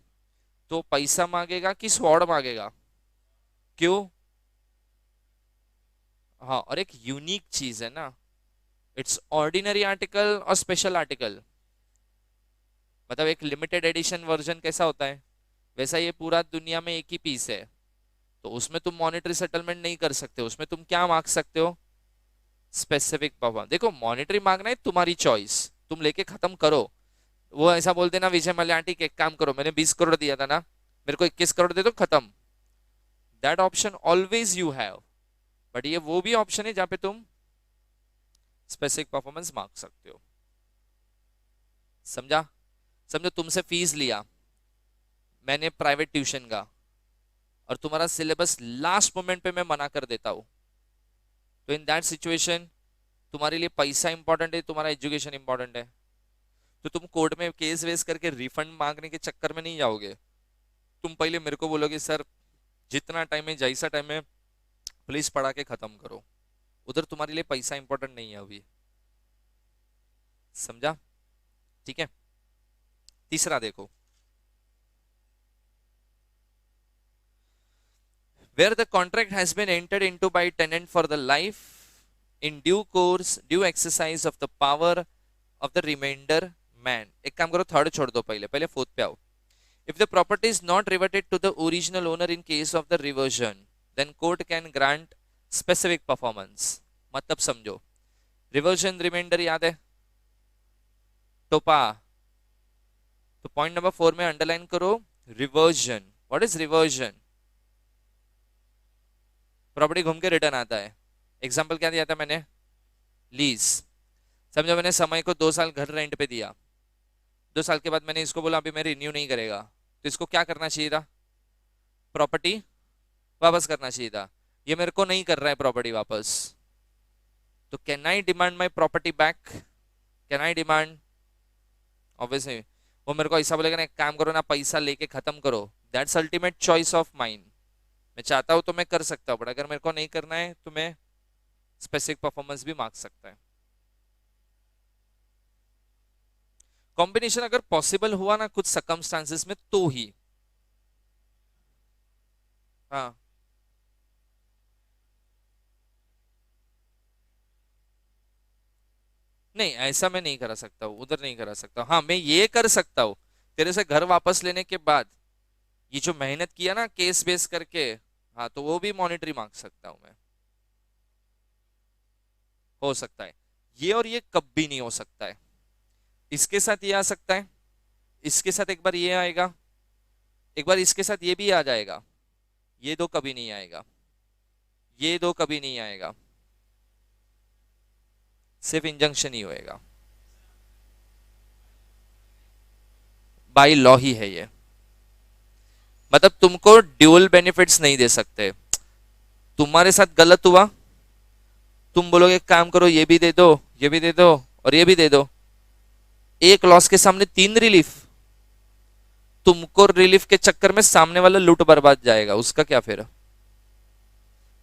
तो पैसा मांगेगा कि स्वॉर्ड मांगेगा? क्यों? हाँ, और एक यूनिक चीज है ना, इट्स ऑर्डिनरी आर्टिकल और स्पेशल आर्टिकल, मतलब एक लिमिटेड एडिशन वर्जन कैसा होता है, वैसा ये पूरा दुनिया में एक ही पीस है। तो उसमें तुम मॉनेटरी सेटलमेंट नहीं कर सकते, उसमें तुम क्या मांग सकते हो, स्पेसिफिक पावर। देखो मॉनेटरी मांगना है तुम्हारी चॉइस, तुम लेके खत्म करो। वो ऐसा बोलते ना विजय मल्ल्या आंटी के, एक काम करो, मैंने 20 करोड़ दिया था ना, मेरे को 21 करोड़ दे दो, खत्म। That option always you have. But ये वो भी ऑप्शन है जहां पे तुम स्पेसिफिक परफॉर्मेंस मांग सकते हो। समझा? समझो तुमसे फीस लिया मैंने प्राइवेट ट्यूशन का, और तुम्हारा सिलेबस लास्ट मोमेंट पे मैं मना कर देता हूं, तो इन दैट सिचुएशन तुम्हारे लिए पैसा इंपॉर्टेंट है, तुम्हारा एजुकेशन इंपॉर्टेंट है, तो तुम कोर्ट में केस वेस करके रिफंड मांगने के चक्कर में नहीं जाओगे। तुम पहले मेरे को बोलोगे सर जितना टाइम है जैसा टाइम है प्लीज पढ़ा के खत्म करो। उधर तुम्हारे लिए पैसा इंपॉर्टेंट नहीं है अभी, समझा? ठीक है। तीसरा देखो, where the contract has been entered into by tenant for the life in due course due exercise of the power of the remainder man। एक काम करो, थर्ड छोड़ दो, पहले पहले फोर्थ पे आओ। If the property is not reverted to the original owner in case of the reversion, then court can grant specific performance। मतलब समझो, रिवर्जन रिमाइंडर याद है टोपा? तो पॉइंट नंबर 4 में अंडरलाइन करो reversion. What is reversion? Property घूम के रिटर्न आता है। एग्जांपल क्या दिया था मैंने? लीज। समझो, मैंने समय को 2 साल घर रेंट पे दिया, 2 साल के बाद मैंने इसको बोला अभी मैं रिन्यू नहीं करेगा, तो इसको क्या करना चाहिए था? प्रॉपर्टी वापस करना चाहिए था। ये मेरे को नहीं कर रहा है प्रॉपर्टी वापस, तो can I demand my property back? Can I demand? Obviously वो मेरे को ऐसा बोलेगा ना, एक काम करो ना, पैसा लेके खत्म करो। That's ultimate choice of mind. मैं चाहता हूं तो मैं कर सकता हूं, बट अगर मेरे को नहीं करना है तो मैं स्पेसिफिक परफॉर्मेंस भी मांग सकता है। कॉम्बिनेशन अगर पॉसिबल हुआ ना कुछ सर्कमस्टांसेस में तो ही। हाँ, नहीं ऐसा मैं नहीं करा सकता हूँ, उधर नहीं करा सकता हूँ। हाँ, मैं ये कर सकता हूँ, तेरे से घर वापस लेने के बाद ये जो मेहनत किया ना केस बेस करके, हाँ, तो वो भी मॉनिटरी मांग सकता हूँ मैं। हो सकता है ये, और ये कभी नहीं हो सकता है। इसके साथ ये आ सकता है, इसके साथ एक बार ये आएगा, एक बार इसके साथ ये भी आ जाएगा। ये दो कभी नहीं आएगा, ये दो कभी नहीं आएगा, सिर्फ इंजंक्शन ही होएगा। बाय लॉ ही है ये। मतलब तुमको ड्यूअल बेनिफिट्स नहीं दे सकते। तुम्हारे साथ गलत हुआ, तुम बोलोगे एक काम करो, ये भी दे दो, ये भी दे दो, और ये भी दे दो। एक लॉस के सामने 3 रिलीफ। तुमको रिलीफ के चक्कर में सामने वाला लूट बर्बाद जाएगा, उसका क्या फिर?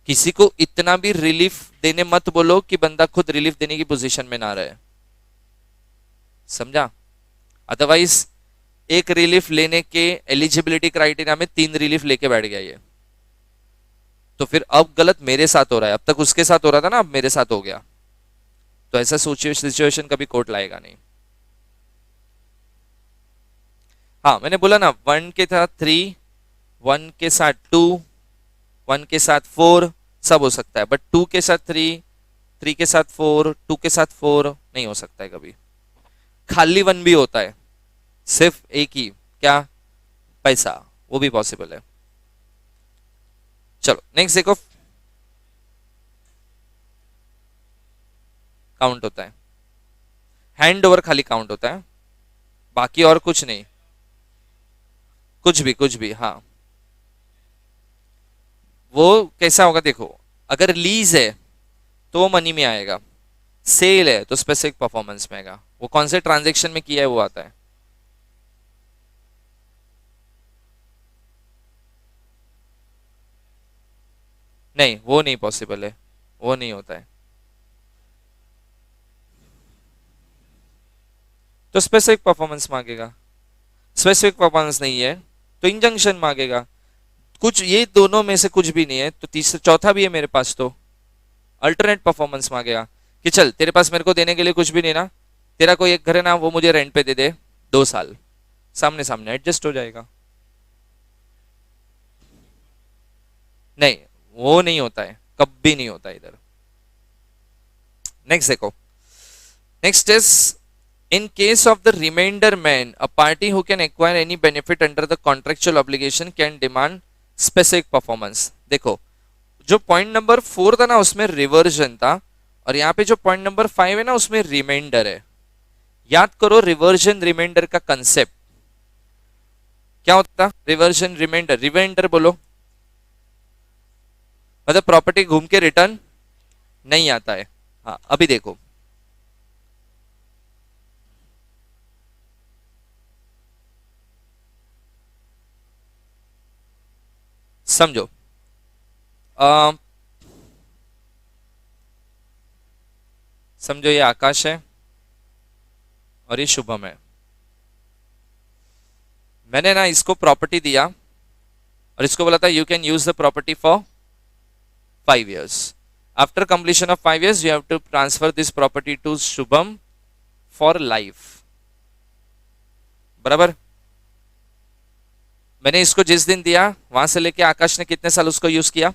किसी को इतना भी रिलीफ देने मत बोलो कि बंदा खुद रिलीफ देने की पोजीशन में ना रहे। समझा? अदरवाइज एक रिलीफ लेने के एलिजिबिलिटी क्राइटेरिया में 3 रिलीफ लेके बैठ गया ये, तो फिर अब गलत मेरे साथ हो रहा है। अब तक उसके साथ हो रहा था ना, अब मेरे साथ हो गया, तो ऐसा सिचुएशन कभी कोर्ट लाएगा नहीं। हाँ, मैंने बोला ना, 1 के साथ 3, 1 के साथ 2, 1 के साथ 4 सब हो सकता है, बट 2 के साथ 3, 3 के साथ 4, 2 के साथ 4 नहीं हो सकता है कभी। खाली 1 भी होता है, सिर्फ एक ही, क्या? पैसा, वो भी पॉसिबल है। चलो नेक्स्ट देखो, काउंट होता है, हैंड ओवर खाली काउंट होता है, बाकी और कुछ नहीं। कुछ भी, हाँ। वो कैसा होगा देखो, अगर लीज है तो वो मनी में आएगा, सेल है तो स्पेसिफिक परफॉर्मेंस में आएगा। वो कौन से ट्रांजेक्शन में किया है वो आता है। नहीं, वो नहीं पॉसिबल है, वो नहीं होता है। तो स्पेसिफिक परफॉर्मेंस मांगेगा। स्पेसिफिक परफॉर्मेंस नहीं है तो इंजंक्शन मांगेगा। कुछ ये दोनों में से कुछ भी नहीं है तो तीसरा चौथा भी है मेरे पास, तो अल्टरनेट परफॉर्मेंस मांगेगा कि चल तेरे पास मेरे को देने के लिए कुछ भी नहीं ना, तेरा कोई एक घर है ना, वो मुझे रेंट पे दे दे 2 साल, सामने सामने एडजस्ट हो जाएगा। नहीं, वो नहीं होता है, कभी नहीं होता इधर। नेक्स्ट देखो, next is in case of the remainder man, a party who can acquire any benefit under the contractual obligation can demand specific performance। देखो, जो पॉइंट नंबर 4 था ना उसमें रिवर्जन था, और यहाँ पे जो पॉइंट नंबर 5 है ना उसमें रिमाइंडर है। याद करो रिवर्जन रिमाइंडर का कंसेप्ट क्या होता? रिवर्जन रिमाइंडर, रिमाइंडर बोलो, मतलब प्रॉपर्टी घूम के रिटर्न नहीं आता है। हाँ, अभी देखो, समझो, अ, समझो ये आकाश है, और ये शुभम है। मैंने ना इसको प्रॉपर्टी दिया और इसको बोला था you can use the property for 5 years. After completion of 5 years you have to transfer this property to Shubham for life. बराबर। मैंने इसको जिस दिन दिया वहां से लेके आकाश ने कितने साल उसको यूज किया?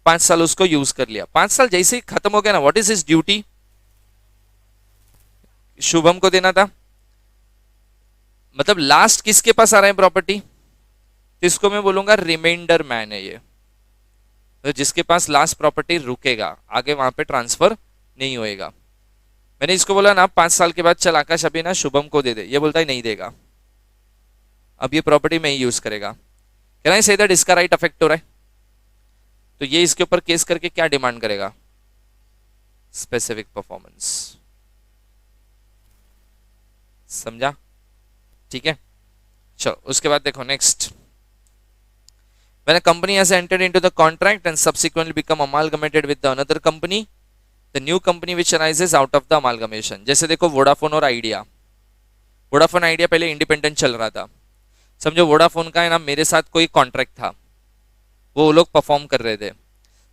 5 साल उसको यूज कर लिया। 5 साल जैसे ही खत्म हो गया ना, what is his duty? Shubham को देना था। मतलब लास्ट किसके पास आ रहा है प्रॉपर्टी? तो इसको मैं बोलूंगा रिमाइंडर मैन है ये। तो जिसके पास लास्ट प्रॉपर्टी रुकेगा, आगे वहां पे ट्रांसफर नहीं होएगा। मैंने इसको बोला ना 5 साल के बाद चल आकाश अभी ना शुभम को दे दे, ये बोलता है नहीं देगा, अब ये प्रॉपर्टी में ही यूज करेगा। कैन आई से दैट इसका राइट अफेक्ट हो रहा है? तो ये इसके ऊपर केस करके क्या डिमांड करेगा? Specific performance. समझा? ठीक है, चलो उसके बाद देखो next. When a company has entered into the contract and subsequently become amalgamated with the another company, the new company which arises out of the amalgamation. जैसे देखो वोडाफोन और आइडिया। वोडाफोन आइडिया पहले इंडिपेंडेंट चल रहा था। समझो Vodafone का है ना मेरे साथ कोई कॉन्ट्रैक्ट था, वो लोग परफॉर्म कर रहे थे।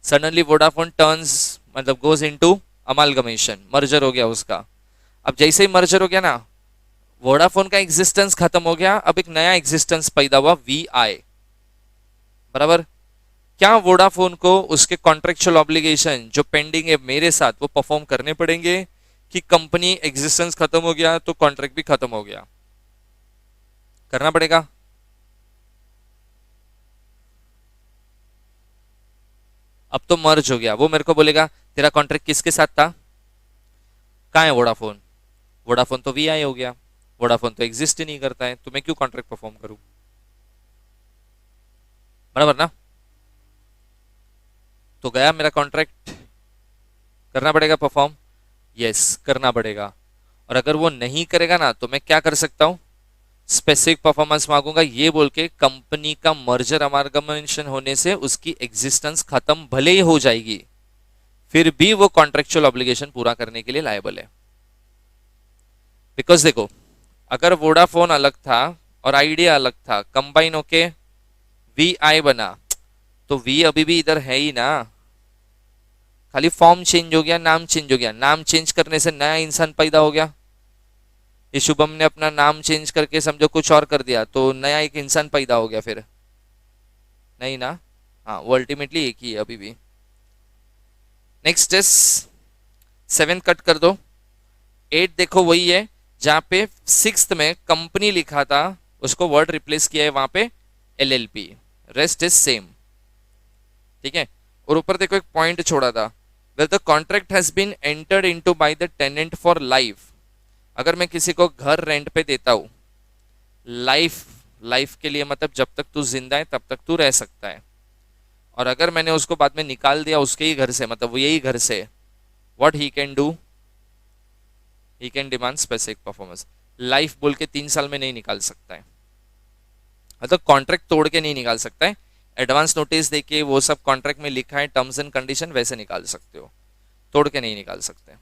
सडनली वोडाफोन टर्न्स मतलब गोज इनटू अमालगमेशन, मर्जर हो गया उसका। अब जैसे ही मर्जर हो गया ना, वोडाफोन का एग्जिस्टेंस खत्म हो गया, अब एक नया एग्जिस्टेंस पैदा हुआ VI। बराबर। क्या वोडाफोन को उसके कॉन्ट्रेक्चुअल ऑब्लिगेशन जो पेंडिंग है मेरे साथ वो परफॉर्म करने पड़ेंगे, कि कंपनी एग्जिस्टेंस खत्म हो गया तो कॉन्ट्रैक्ट भी खत्म हो गया? करना पड़ेगा। अब तो मर्ज हो गया, वो मेरे को बोलेगा तेरा कॉन्ट्रैक्ट किसके साथ था? कहाँ है वोडाफोन? वोडाफोन तो VI हो गया, वोडाफोन तो एग्जिस्ट ही नहीं करता है, तो मैं क्यों कॉन्ट्रैक्ट परफॉर्म करूं? बराबर ना? तो गया मेरा कॉन्ट्रैक्ट, करना पड़ेगा परफॉर्म। यस करना पड़ेगा। और अगर वो नहीं करेगा ना तो मैं क्या कर सकता हूं? स्पेसिफिक परफॉर्मेंस मांगूंगा, ये बोल के कंपनी का मर्जर अमालगमेशन होने से उसकी एग्जिस्टेंस खत्म भले ही हो जाएगी, फिर भी वो कॉन्ट्रेक्चुअल ऑब्लिगेशन पूरा करने के लिए लायबल है। बिकॉज देखो, अगर वोडाफोन अलग था और आइडिया अलग था, कंबाइन होके VI बना, तो V अभी भी इधर है ही ना, खाली फॉर्म चेंज हो गया, नाम चेंज हो गया। नाम चेंज करने से नया इंसान पैदा हो गया। ये शुभम ने अपना नाम चेंज करके समझो कुछ और कर दिया, तो नया एक इंसान पैदा हो गया फिर? नहीं ना। हाँ, वो अल्टीमेटली एक ही है अभी भी। नेक्स्ट इज 7 कट कर दो। 8 देखो वही है जहां पे 6th में कंपनी लिखा था, उसको वर्ड रिप्लेस किया है वहां पे LLP। Rest is same. ठीक है। और ऊपर देखो एक पॉइंट छोड़ा था, where the contract has been entered into by the tenant for life. अगर मैं किसी को घर रेंट पे देता हूं लाइफ, लाइफ के लिए मतलब जब तक तू जिंदा है तब तक तू रह सकता है, और अगर मैंने उसको बाद में निकाल दिया उसके ही घर से, मतलब वो यही घर से, what he can do? He can demand specific performance. Life बोल के 3 साल में नहीं निकाल सकता है, मतलब कॉन्ट्रैक्ट तोड़ के नहीं निकाल सकता है। एडवांस नोटिस देके वो सब कॉन्ट्रैक्ट में लिखा है, टर्म्स एंड कंडीशन, वैसे निकाल सकते हो, तोड़ के नहीं निकाल सकते।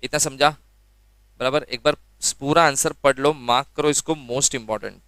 इतना समझा? बराबर। एक बार पूरा आंसर पढ़ लो, मार्क करो इसको, मोस्ट इंपॉर्टेंट।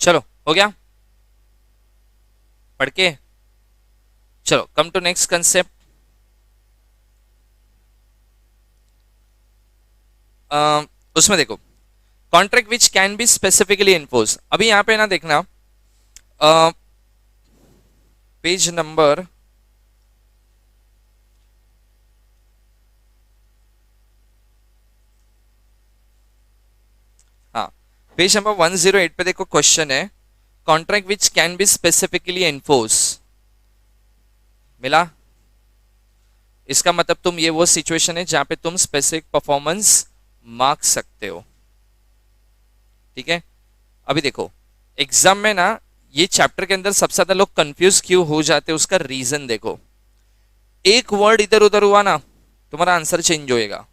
चलो हो गया पढ़ के। चलो कम टू नेक्स्ट कंसेप्ट। उसमें देखो contract which can be specifically enforce. अभी यहां पे ना देखना पेज नंबर हाँ पेज नंबर 108 पे देखो क्वेश्चन है contract which can be specifically enforce. मिला? इसका मतलब तुम ये वो सिचुएशन है जहां पे तुम स्पेसिफिक परफॉर्मेंस मार्क सकते हो। ठीक है, अभी देखो एग्जाम में ना ये चैप्टर के अंदर सबसे ज्यादा लोग कंफ्यूज क्यों हो जाते हैं उसका रीजन देखो। एक वर्ड इधर उधर हुआ ना तुम्हारा आंसर चेंज होएगा।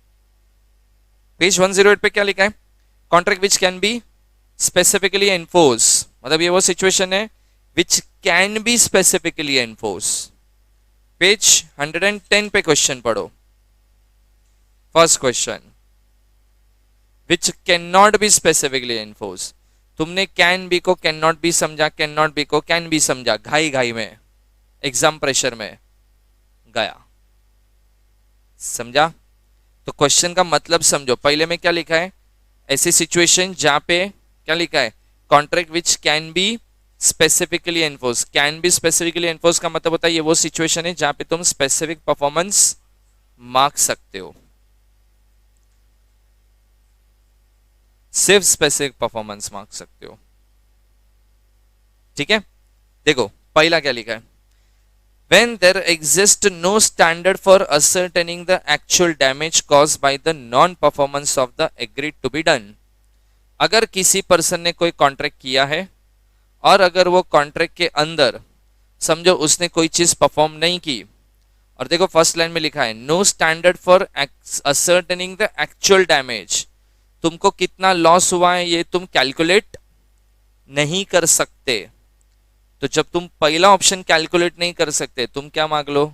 पेज 108 पे क्या लिखा है? Contract which can be specifically enforce, मतलब ये वो सिचुएशन है which can be specifically enforce. Page 110 पे क्वेश्चन पढ़ो। First question which can not be specifically enforce. तुमने कैन बी को कैन नॉट बी समझा, कैन नॉट बी को कैन बी समझा, घाई घाई में एग्जाम प्रेशर में गया। समझा? तो क्वेश्चन का मतलब समझो। पहले में क्या लिखा है? ऐसी सिचुएशन जहां पे क्या लिखा है? Contract which can be specifically enforce. Can be specifically enforce का मतलब होता है ये वो सिचुएशन है जहां पे तुम स्पेसिफिक परफॉर्मेंस मार्क सकते हो, सिर्फ स्पेसिफिक परफॉर्मेंस मार्क सकते हो। ठीक है, देखो पहला क्या लिखा है? When there exists no standard for ascertaining the actual damage caused by the non-performance of the agreed to be done। अगर किसी पर्सन ने कोई कॉन्ट्रैक्ट किया है और अगर वो कॉन्ट्रैक्ट के अंदर समझो उसने कोई चीज परफॉर्म नहीं की, और देखो फर्स्ट लाइन में लिखा है no standard for ascertaining the actual damage. तुमको कितना लॉस हुआ है ये तुम कैलकुलेट नहीं कर सकते। तो जब तुम पहला ऑप्शन कैलकुलेट नहीं कर सकते तुम क्या मांग लो?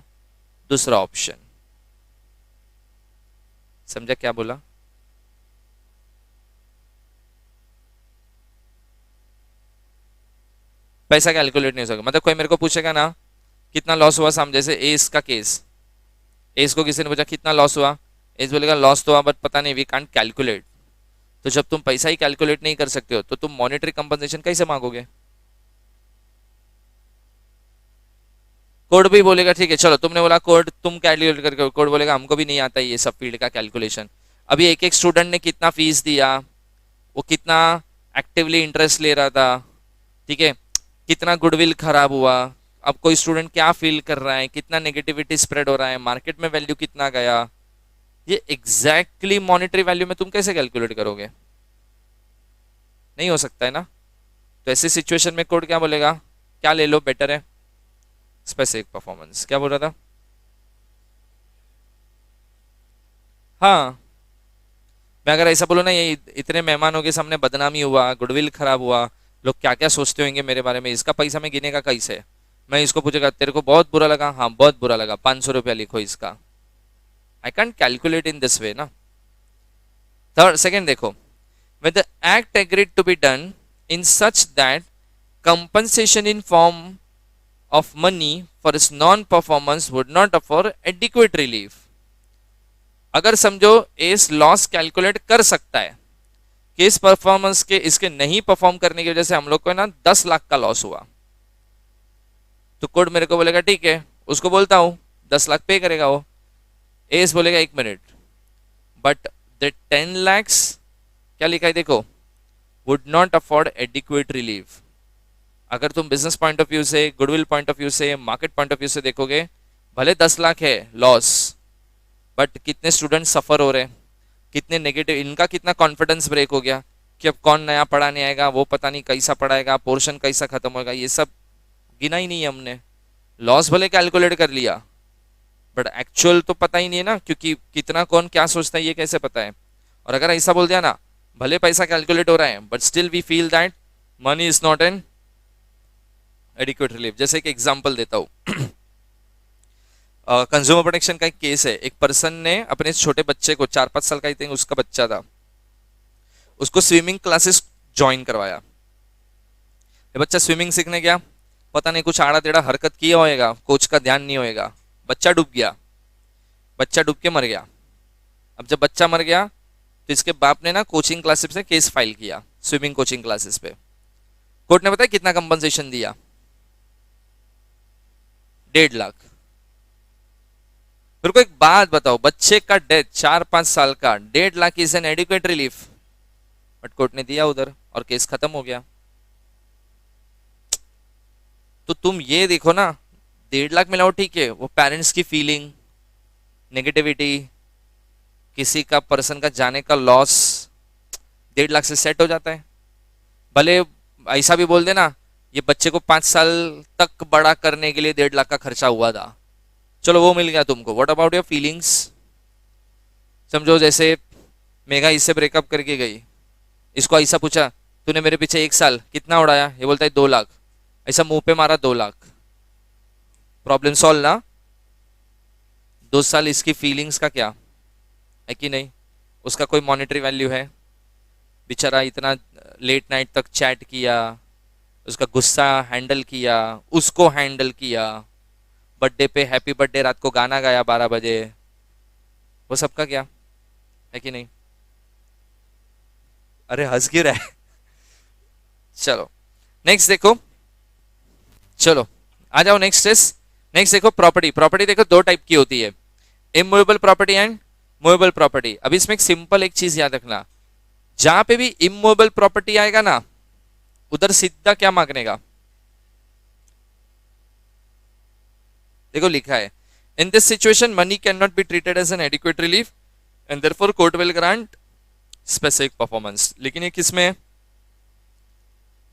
दूसरा ऑप्शन। समझा क्या बोला? पैसा कैलकुलेट नहीं हो सकता, मतलब कोई मेरे को पूछेगा ना कितना लॉस हुआ सामने, जैसे एस का केस, एस को किसी ने पूछा कितना लॉस हुआ, एस बोलेगा लॉस तो हुआ बट पता नहीं, वी कांट कैलकुलेट। तो जब तुम पैसा ही कैलकुलेट नहीं कर सकते हो तो तुम मॉनेटरी कंपनसेशन कैसे मांगोगे? कोड भी बोलेगा ठीक है चलो तुमने बोला कोड तुम कैलकुलेट करके, कोड बोलेगा हमको भी नहीं आता ये सब फील्ड का कैलकुलेशन। अभी एक एक स्टूडेंट ने कितना फीस दिया, वो कितना एक्टिवली इंटरेस्ट ले रहा था, ठीक है, कितना गुडविल खराब हुआ, अब कोई स्टूडेंट क्या फील कर रहा है, कितना नेगेटिविटी स्प्रेड हो रहा है, मार्केट में वैल्यू कितना गया, ये एग्जैक्टली मॉनेटरी वैल्यू में तुम कैसे कैलकुलेट करोगे? नहीं हो सकता है ना। तो ऐसी सिचुएशन में कोड क्या बोलेगा? क्या ले लो बेटर है? Specific performance. क्या बोल रहा था? हाँ, मैं अगर ऐसा बोलूँ ना ये इतने मेहमानों के सामने बदनामी हुआ, गुडविल खराब हुआ, लोग क्या क्या सोचते होंगे मेरे बारे में, इसका पैसा मैं गिनेगा कैसे? मैं इसको पूछेगा तेरे को बहुत बुरा लगा, हाँ बहुत बुरा लगा, 500 रुपया लिखो इसका। I can't calculate in this way ना। थर्ड सेकेंड देखो, when the act agreed to be done in such that compensation in form of money for its non-performance would not offer adequate relief। अगर समझो इस loss calculate कर सकता है कि इस परफॉर्मेंस के इसके नहीं परफॉर्म करने की वजह से हम लोग को ना 10 लाख का लॉस हुआ, तो कोड मेरे को बोलेगा ठीक है, उसको बोलता हूं 10 लाख पे करेगा वो, एस बोलेगा 1 मिनट बट द 10 lakhs क्या लिखा है देखो, would not afford adequate relief. अगर तुम बिजनेस पॉइंट ऑफ व्यू से, गुडविल पॉइंट ऑफ व्यू से, मार्केट पॉइंट ऑफ व्यू से देखोगे, भले 10 लाख है लॉस, बट कितने स्टूडेंट सफर हो रहे हैं, कितने नेगेटिव, इनका कितना कॉन्फिडेंस ब्रेक हो गया कि अब कौन नया पढ़ाने आएगा, वो पता नहीं कैसा पढ़ाएगा, पोर्शन कैसा खत्म होगा, ये सब गिना ही नहीं है हमने। लॉस भले कैलकुलेट कर लिया बट एक्चुअल तो पता ही नहीं है ना, क्योंकि कितना कौन क्या सोचता है ये कैसे पता है। और अगर ऐसा बोल दिया ना भले पैसा कैलकुलेट हो रहा है but still we feel that money is not an adequate relief. जैसे एक एग्जांपल देता हूँ, कंज्यूमर प्रोटेक्शन का एक केस है। एक पर्सन ने अपने छोटे बच्चे को, 4-5 साल का ही थिंक उसका बच्चा था, उसको स्विमिंग क्लासेस ज्वाइन करवाया। ये बच्चा स्विमिंग सीखने गया, पता नहीं कुछ आड़ा टेढ़ा हरकत किया होएगा, कोच का ध्यान नहीं होएगा, बच्चा डूब गया, बच्चा डूब के मर गया। अब जब बच्चा मर गया तो इसके बाप ने ना कोचिंग क्लासेस से केस फाइल किया, स्विमिंग कोचिंग क्लासेस पे। कोर्ट ने बताया कितना कंपनसेशन दिया? 1.5 लाख। फिर को एक बात बताओ, बच्चे का डेथ 4-5 साल का, 1.5 lakh is an adequate relief, but court ने दिया उधर और केस खत्म हो गया। तो तुम ये देखो ना, 1.5 लाख मिलाओ ठीक है, वो पेरेंट्स की फीलिंग, नेगेटिविटी, किसी का पर्सन का जाने का लॉस 1.5 लाख से सेट हो जाता है। भले ऐसा भी बोल देना ये बच्चे को 5 साल तक बड़ा करने के लिए 1.5 लाख का खर्चा हुआ था, चलो वो मिल गया तुमको, व्हाट अबाउट योर फीलिंग्स? समझो जैसे मेघा इससे ब्रेकअप करके गई, इसको ऐसा पूछा तूने मेरे पीछे 1 साल कितना उड़ाया, ये बोलता है 2 लाख, ऐसा मुंह पे मारा 2 लाख, प्रॉब्लम सॉल्व ना। 2 साल इसकी फीलिंग्स का क्या है कि नहीं, उसका कोई मॉनेटरी वैल्यू है? बेचारा इतना लेट नाइट तक चैट किया, उसका गुस्सा हैंडल किया, उसको हैंडल किया, बर्थडे पे हैप्पी बर्थडे रात को गाना गाया 12 बजे, वो सबका क्या है कि नहीं? अरे हंस क्यों रहा है? चलो नेक्स्ट देखो, चलो आ जाओ नेक्स्ट इज, नेक्स्ट देखो प्रॉपर्टी। प्रॉपर्टी देखो 2 टाइप की होती है, immovable property and movable property. अब इसमें एक सिंपल एक चीज याद रखना, जहां पे भी इमूवेबल प्रॉपर्टी आएगा ना उधर सीधा क्या मांगने का, देखो लिखा है in this situation money can not be treated as an adequate relief and therefore court will grant specific performance. लेकिन ये किसमें है,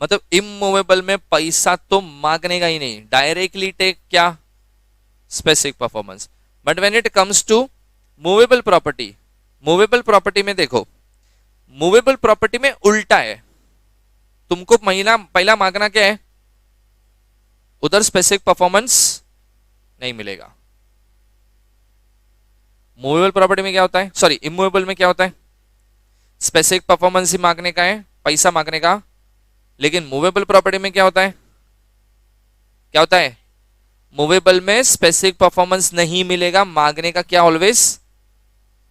मतलब इमूवेबल में पैसा तो मांगने का ही नहीं, डायरेक्टली टेक क्या, specific performance. But when it comes to movable property, movable property में देखो, मूवेबल प्रॉपर्टी में उल्टा है, तुमको महीना पहला मांगना क्या है, उधर स्पेसिफिक परफॉर्मेंस नहीं मिलेगा। मूवेबल प्रॉपर्टी में क्या होता है, सॉरी इमूवेबल में क्या होता है, स्पेसिफिक परफॉर्मेंस ही मांगने का है, पैसा मांगने का। लेकिन मूवेबल प्रॉपर्टी में क्या होता है, क्या होता है, मूवेबल में स्पेसिफिक परफॉर्मेंस नहीं मिलेगा, मांगने का क्या, ऑलवेज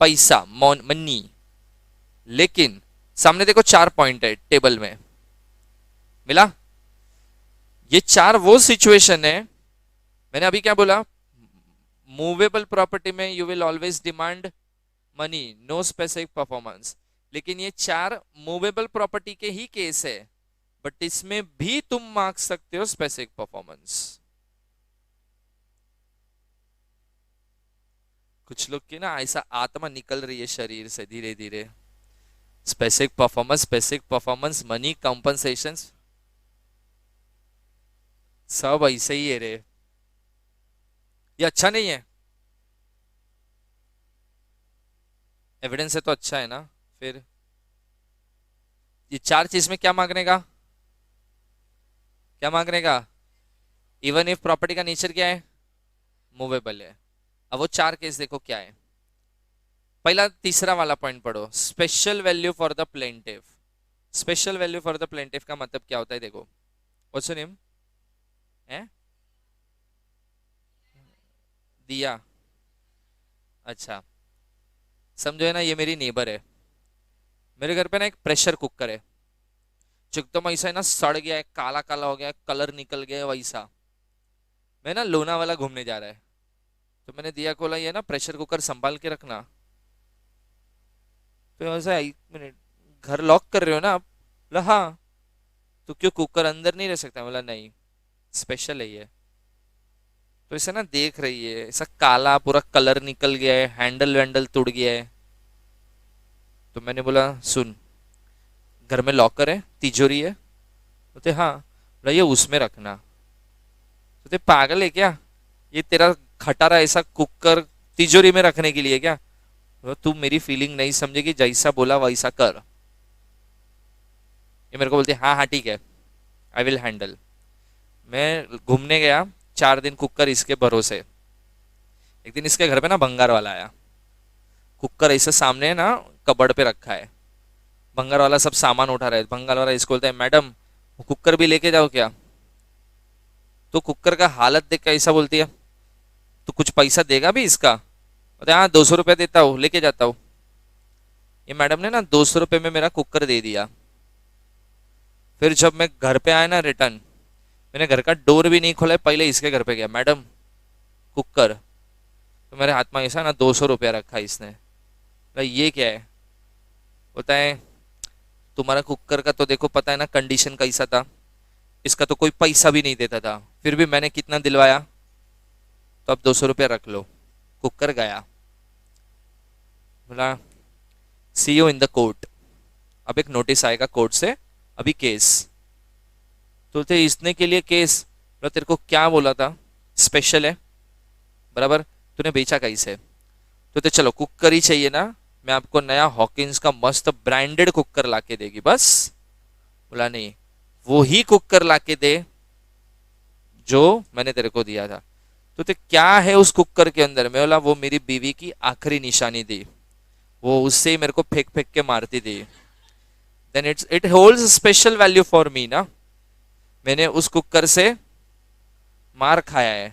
पैसा, मनी। लेकिन सामने देखो 4 पॉइंट है टेबल में, मिला? ये 4 वो सिचुएशन है, मैंने अभी क्या बोला, मूवेबल प्रॉपर्टी में you will always demand money, no specific performance. लेकिन ये 4 मूवेबल प्रॉपर्टी के ही केस है, बट इसमें भी तुम मांग सकते हो स्पेसिफिक परफॉर्मेंस। कुछ लोग की ना ऐसा आत्मा निकल रही है शरीर से धीरे धीरे, स्पेसिफिक परफॉर्मेंस, मनी, कंपनसेशन, सब ऐसे ही है रे। ये अच्छा नहीं है, एविडेंस है तो अच्छा है ना। फिर ये 4 चीज में क्या मांगने का, क्या मांगने का, इवन इफ प्रॉपर्टी का नेचर क्या है, मूवेबल है। अब वो 4 केस देखो क्या है, पहला तीसरा वाला पॉइंट पढ़ो, special value for the plaintiff. Special value for the plaintiff का मतलब क्या होता है, देखो व्हाट्स योर नेम है, दिया, अच्छा समझो है ना, ये मेरी नेबर है, मेरे घर पे ना एक प्रेशर कुकर है जो एकदम ऐसा है ना, सड़ गया है, काला काला हो गया है, कलर निकल गया है वैसा। मैं ना लोनावाला घूमने जा रहा है, तो मैंने दिया को बोला ये ना प्रेशर कुकर संभाल के रखना। तो ऐसा 1 मिनट, घर लॉक कर रहे हो ना आप? बोला हाँ। तो क्यों कुकर अंदर नहीं रह सकता? बोला नहीं, स्पेशल है ये। तो इसे ना देख रही है, ऐसा काला पूरा कलर निकल गया है, हैंडल वैंडल टूट गया है। तो मैंने बोला सुन, घर में लॉकर है, तिजोरी है? बोलते हाँ। बोला ये उसमें रखना। बोलते पागल है क्या, ये तेरा खटारा ऐसा कुकर तिजोरी में रखने के लिए क्या? तू मेरी फीलिंग नहीं समझेगी, जैसा बोला वैसा कर। ये मेरे को बोलती हाँ हाँ ठीक है, आई विल हैंडल। मैं घूमने गया 4 दिन कुकर इसके भरोसे। एक दिन इसके घर पे ना भंगार वाला आया, कुकर ऐसे सामने है ना कबर्ड पे रखा है, भंगार वाला सब सामान उठा रहा है। भंगार वाला इसको बोलता है मैडम वो कुकर भी लेके जाओ क्या? तो कुकर का हालत देख के ऐसा बोलती है, तो कुछ पैसा देगा भी इसका? बोलते हाँ 200 रुपया देता हूँ, लेके जाता हूँ। ये मैडम ने ना 200 रुपये में मेरा कुकर दे दिया। फिर जब मैं घर पे आया ना रिटर्न, मैंने घर का डोर भी नहीं खोला, पहले इसके घर पे गया, मैडम कुकर। तो मेरे हाथ में ऐसा ना 200 रुपया रखा इसने, भाई ये क्या है? बोलता है तुम्हारा कुकर का तो देखो पता है ना कंडीशन कैसा था, इसका तो कोई पैसा भी नहीं देता था, फिर भी मैंने कितना दिलवाया, तो अब 200 रुपया रख लो। कुकर गया। बोला सी यू इन द कोर्ट। अब एक नोटिस आएगा कोर्ट से, अभी केस। तो थे इसने के लिए केस, बोला तेरे को क्या बोला था, स्पेशल है, बराबर, तूने बेचा कैसे? तो ते चलो कुकर ही चाहिए ना, मैं आपको नया हॉकिंस का मस्त ब्रांडेड कुकर लाके देगी बस। बोला नहीं, वो ही कुकर लाके दे जो मैंने तेरे को दिया था। तो ते क्या है उस कुकर के अंदर? मैं बोला वो मेरी बीवी की आखिरी निशानी थी, वो उससे ही मेरे को फेंक फेंक के मारती थी। Then it holds special value for me ना, मैंने उस कुकर से मार खाया है।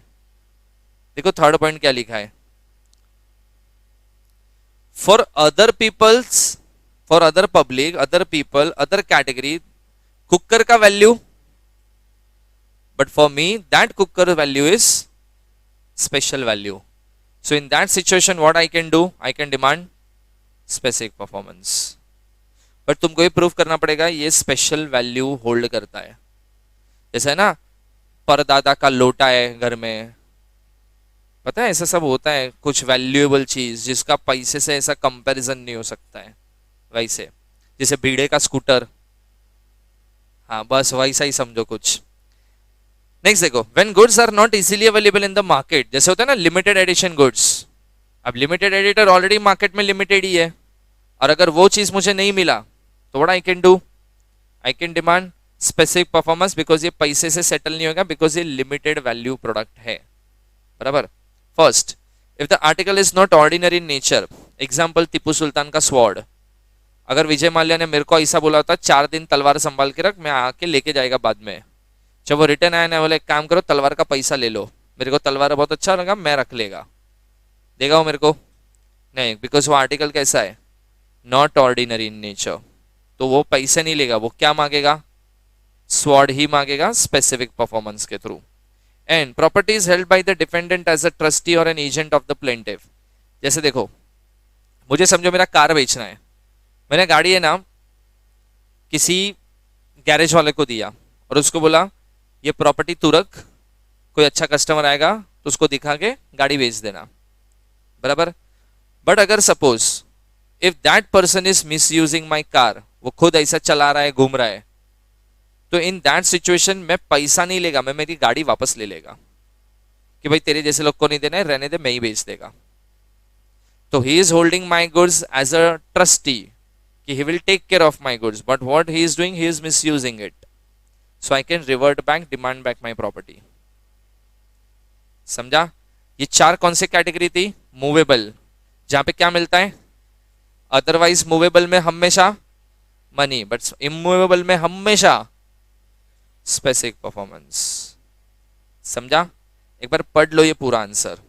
देखो थर्ड पॉइंट क्या लिखा है, for other peoples, for other public, other people, other category, cooker का value, but for me that cooker value is special value. So in that situation what I can do, I can demand specific performance. But तुमको ये prove करना पड़ेगा ये special value hold करता है। जैसे है ना, परदादा का लोटा है घर में, पता है ऐसा सब होता है, कुछ वैल्यूएबल चीज जिसका पैसे से ऐसा कंपैरिजन नहीं हो सकता है, वैसे। जैसे भीड़े का स्कूटर, हाँ बस वैसा ही समझो कुछ। नेक्स्ट देखो, when goods are not easily available in the market, जैसे होता है ना लिमिटेड एडिशन गुड्स। अब लिमिटेड एडिटर ऑलरेडी मार्केट में लिमिटेड ही है, और अगर वो चीज मुझे नहीं मिला, तो what I can do, I can demand specific performance, because ये पैसे से सेटल नहीं होगा, बिकॉज ये लिमिटेड वैल्यू प्रोडक्ट है, बराबर। First, if the article is not ordinary in nature, example Tipu Sultan का स्वॉर्ड। अगर विजय माल्या ने मेरे को ऐसा बोला होता 4 दिन तलवार संभाल के रख, मैं आके लेके जाएगा बाद में, जब वो रिटर्न आया ना बोले एक काम करो तलवार का पैसा ले लो, मेरे को तलवार बहुत अच्छा लगा मैं रख लेगा, देगा वो मेरे को? नहीं, बिकॉज वो आर्टिकल कैसा है, नॉट ऑर्डिनरी इन नेचर, तो वो पैसे नहीं लेगा, वो क्या मांगेगा, स्वॉर्ड ही मांगेगा स्पेसिफिक परफॉर्मेंस के through. And property is held by the defendant as a trustee और an agent of the plaintiff. जैसे देखो, मुझे समझो मेरा कार बेचना है, मैंने गाड़ी है ना किसी गैरेज वाले को दिया, और उसको बोला ये प्रॉपर्टी तू रख, कोई अच्छा कस्टमर आएगा तो उसको दिखा के गाड़ी बेच देना, बराबर। बट अगर suppose if that person is miss using my car, वो खुद ऐसा चला रहा है घूम रहा है, तो इन दैट सिचुएशन में पैसा नहीं लेगा, मैं मेरी गाड़ी वापस ले लेगा कि भाई तेरे जैसे लोग को नहीं देना है, रहने दे, मैं ही बेच देगा। तो he is holding my goods as a trustee, कि he will take care of my goods, but what he is doing, he is misusing it, so I can revert back, demand back my property। समझा? ये चार कौन से category थी, movable, जहां पे क्या मिलता है, अदरवाइज मूवेबल में हमेशा मनी, बट इमूवेबल में हमेशा स्पेसिफिक परफॉर्मेंस। समझा? एक बार पढ़ लो ये पूरा आंसर।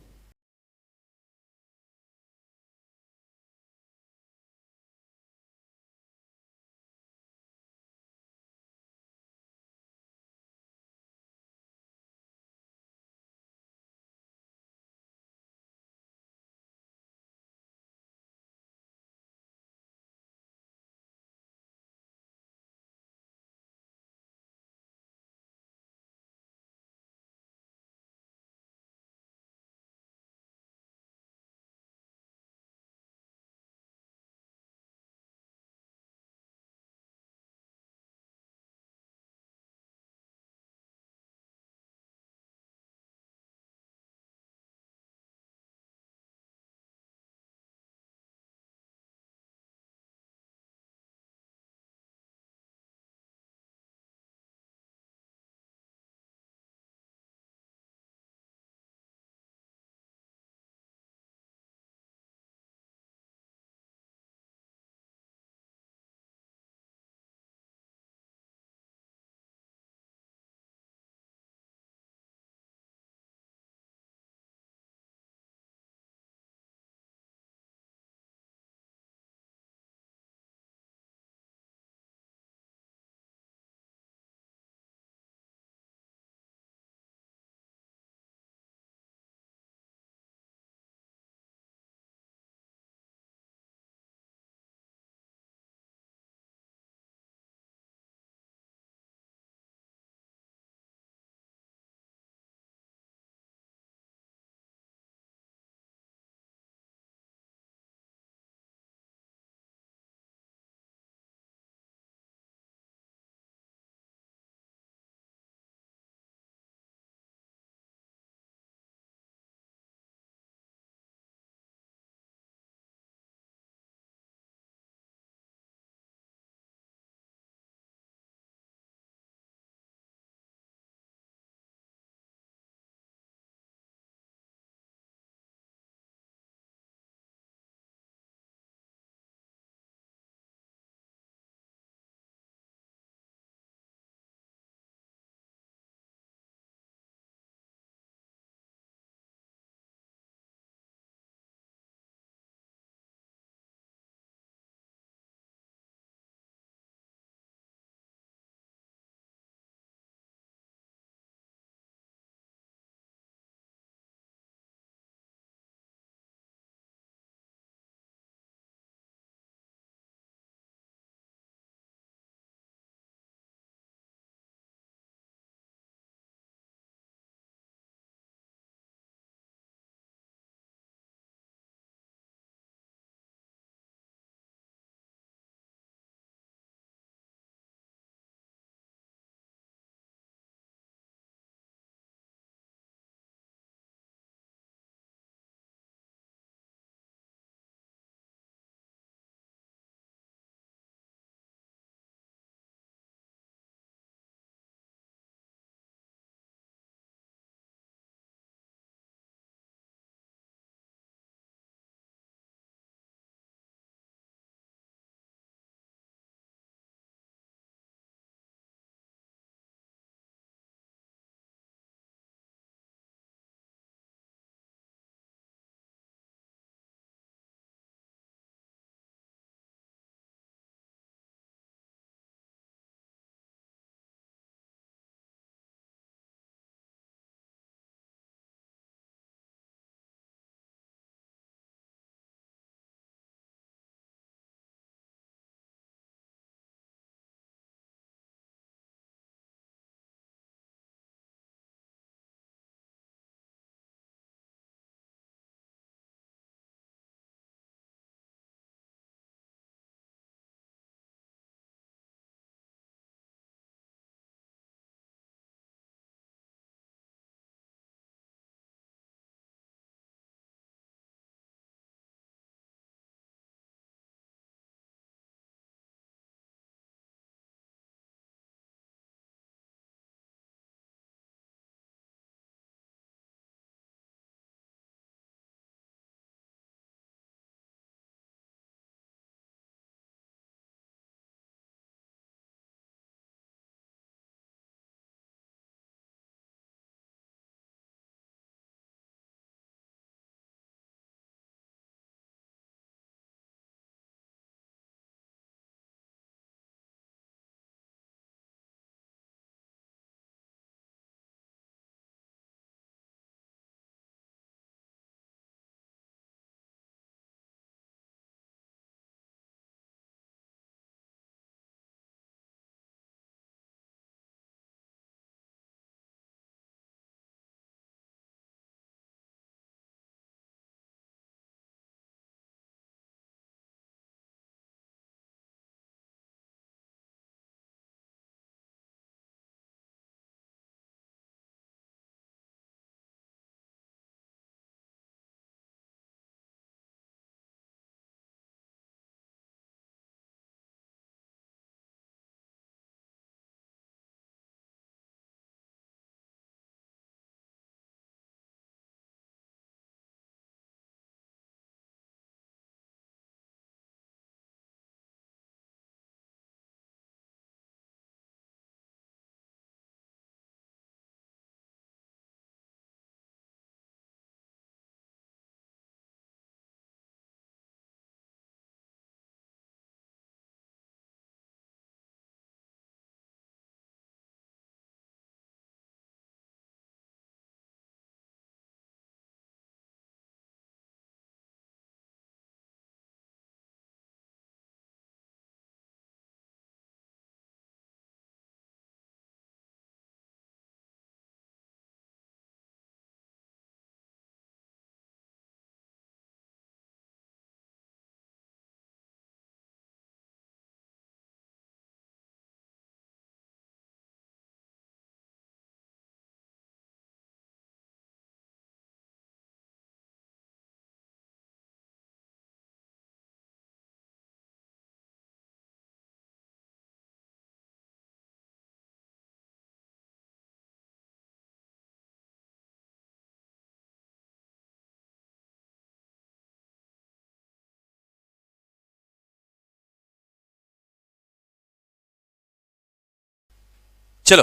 चलो,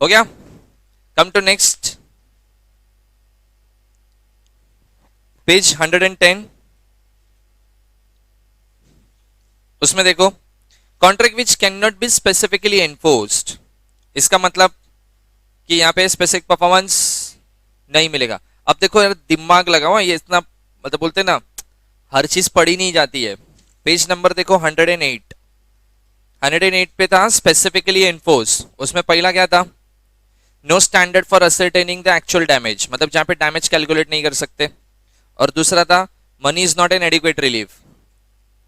हो गया। Come to next page 110। उसमें देखो, contract which can not be specifically enforced, इसका मतलब कि यहाँ पे स्पेसिफिक परफॉर्मेंस नहीं मिलेगा। अब देखो यार, दिमाग लगाओ, ये इतना मतलब बोलते ना, हर चीज पढ़ी नहीं जाती है। पेज नंबर देखो 108। 108 पे था स्पेसिफिकली एनफोर्स। उसमें पहला क्या था? No standard for ascertaining the actual damage, मतलब जहां पे डैमेज कैलकुलेट नहीं कर सकते। और दूसरा था money is not an adequate relief.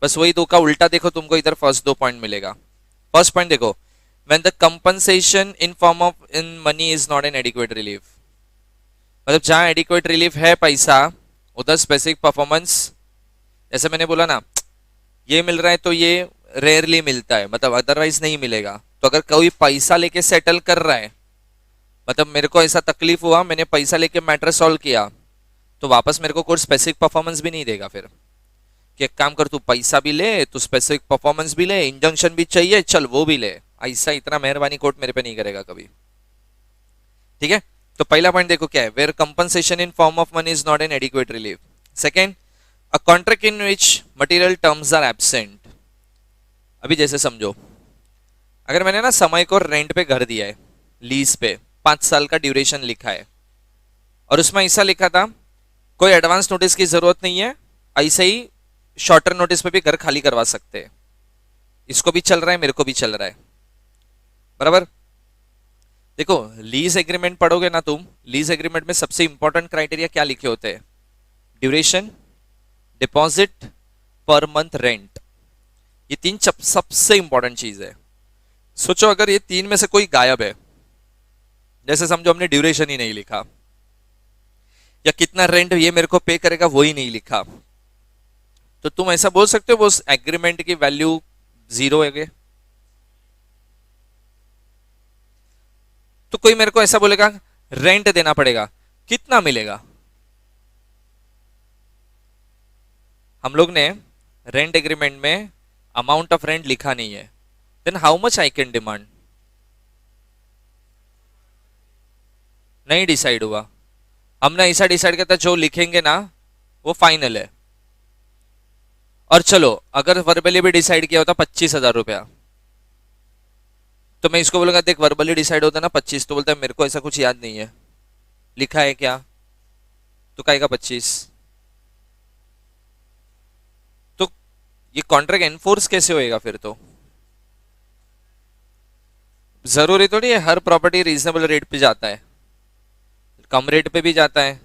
बस वही दो का उल्टा देखो, तुमको इधर फर्स्ट 2 पॉइंट मिलेगा। फर्स्ट पॉइंट देखो, when the compensation in form of in money is not an adequate relief, मतलब जहां एडिक्वेट रिलीफ है पैसा, उधर स्पेसिफिक परफॉर्मेंस, जैसे मैंने बोला ना, ये मिल रहा है तो ये रेयरली मिलता है, मतलब अदरवाइज नहीं मिलेगा। तो अगर कोई पैसा लेके सेटल कर रहा है, मतलब मेरे को ऐसा तकलीफ हुआ, मैंने पैसा लेके मैटर सॉल्व किया, तो वापस मेरे को कोई स्पेसिफिक परफॉर्मेंस भी नहीं देगा फिर कि एक काम कर, तू पैसा भी ले, तू स्पेसिफिक परफॉर्मेंस भी ले, इंजंक्शन भी चाहिए, चल वो भी ले। ऐसा इतना मेहरबानी कोर्ट मेरे पे नहीं करेगा कभी। ठीक है, तो पहला पॉइंट देखो क्या है, where compensation in form of money is not an adequate relief. Second, a contract in which material terms are absent. अभी जैसे समझो, अगर मैंने ना समय को रेंट पे घर दिया है, लीज पे 5 साल का ड्यूरेशन लिखा है, और उसमें ऐसा लिखा था कोई एडवांस नोटिस की जरूरत नहीं है, ऐसे ही शॉर्टर नोटिस पे भी घर खाली करवा सकते हैं। इसको भी चल रहा है, मेरे को भी चल रहा है, बराबर। देखो, लीज एग्रीमेंट पढ़ोगे ना तुम, लीज एग्रीमेंट में सबसे इंपॉर्टेंट क्राइटेरिया क्या लिखे होते हैं? Duration, deposit, per month rent. ये तीन सबसे इंपॉर्टेंट चीज है। सोचो अगर ये तीन में से कोई गायब है, जैसे समझो हमने ड्यूरेशन ही नहीं लिखा, या कितना रेंट ये मेरे को पे करेगा वो ही नहीं लिखा, तो तुम ऐसा बोल सकते हो वो एग्रीमेंट की वैल्यू जीरो है। तो कोई मेरे को ऐसा बोलेगा रेंट देना पड़ेगा, कितना मिलेगा? हम लोग ने रेंट एग्रीमेंट में अमाउंट ऑफ रेंट लिखा नहीं है, then how much I can demand? नहीं डिसाइड हुआ। हमने ऐसा डिसाइड किया था जो लिखेंगे ना वो फाइनल है। और चलो अगर वर्बली भी डिसाइड किया होता 25,000 रुपया, तो मैं इसको बोलूंगा देख वर्बली डिसाइड होता ना 25, तो बोलता है मेरे को ऐसा कुछ याद नहीं है, लिखा है क्या? तो कहेगा 25। तो ये कॉन्ट्रैक्ट एनफोर्स कैसे होएगा फिर? तो जरूरी थोड़ी है हर प्रॉपर्टी रीजनेबल रेट पे जाता है, कम रेट पे भी जाता है,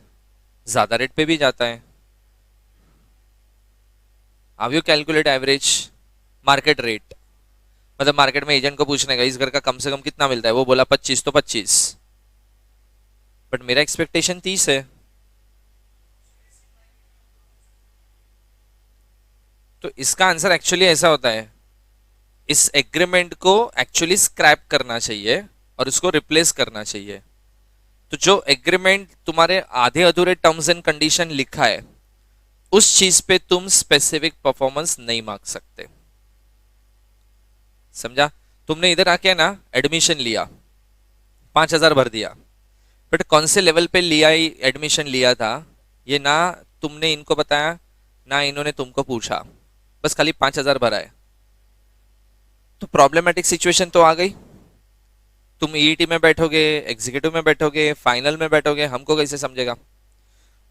ज्यादा रेट पे भी जाता है। How you calculate average market rate? मतलब मार्केट में एजेंट को पूछने का इस घर का कम से कम कितना मिलता है, वो बोला 25, तो 25, बट मेरा एक्सपेक्टेशन 30 है। तो इसका आंसर एक्चुअली ऐसा होता है, इस एग्रीमेंट को एक्चुअली स्क्रैप करना चाहिए और इसको रिप्लेस करना चाहिए। तो जो एग्रीमेंट तुम्हारे आधे अधूरे टर्म्स एंड कंडीशन लिखा है, उस चीज पे तुम स्पेसिफिक परफॉर्मेंस नहीं मांग सकते। समझा? तुमने इधर आके ना एडमिशन लिया, 5,000 भर दिया, बट कौन से लेवल पे लिया एडमिशन लिया था ये ना तुमने इनको बताया ना इन्होंने तुमको पूछा, बस खाली 5,000 भरा है। तो प्रॉब्लमेटिक सिचुएशन तो आ गई। तुम ईईटी में बैठोगे, एग्जीक्यूटिव में बैठोगे, फाइनल में बैठोगे, हमको कैसे समझेगा?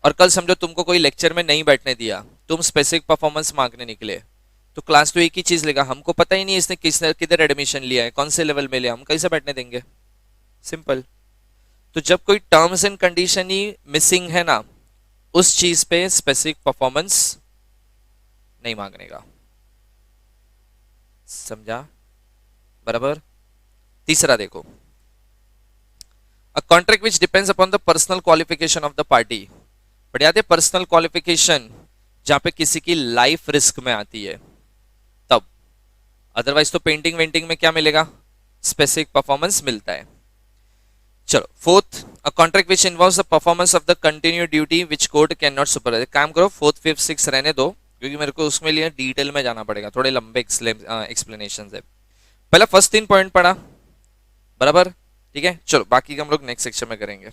और कल समझो तुमको कोई लेक्चर में नहीं बैठने दिया, तुम स्पेसिफिक परफॉर्मेंस मांगने निकले, तो क्लास तो एक ही चीज लेगा, हमको पता ही नहीं इसने किधर एडमिशन लिया है, कौन से लेवल में लिया, हम कैसे बैठने देंगे? सिंपल। तो जब कोई terms and condition he missing है ना, उस चीज पे स्पेसिफिक परफॉर्मेंस नहीं मांगने का। समझा? बराबर। तीसरा देखो, a contract which depends upon the personal qualification of the party. But याद है पर्सनल क्वालिफिकेशन जहां पे किसी की लाइफ रिस्क में आती है तब, अदरवाइज तो पेंटिंग वेंटिंग में क्या मिलेगा? स्पेसिफिक परफॉर्मेंस मिलता है। चलो fourth, a contract which involves the performance of the continue duty which court can not supervise. काम करो फोर्थ फिफ्थ सिक्स रहने दो, क्योंकि मेरे को उसमें लिए डिटेल में जाना पड़ेगा, थोड़े लंबे एक्सप्लेनेशन है। पहला फर्स्ट 3 पॉइंट पढ़ा, बराबर, ठीक है, चलो बाकी का हम लोग नेक्स्ट सेक्शन में करेंगे।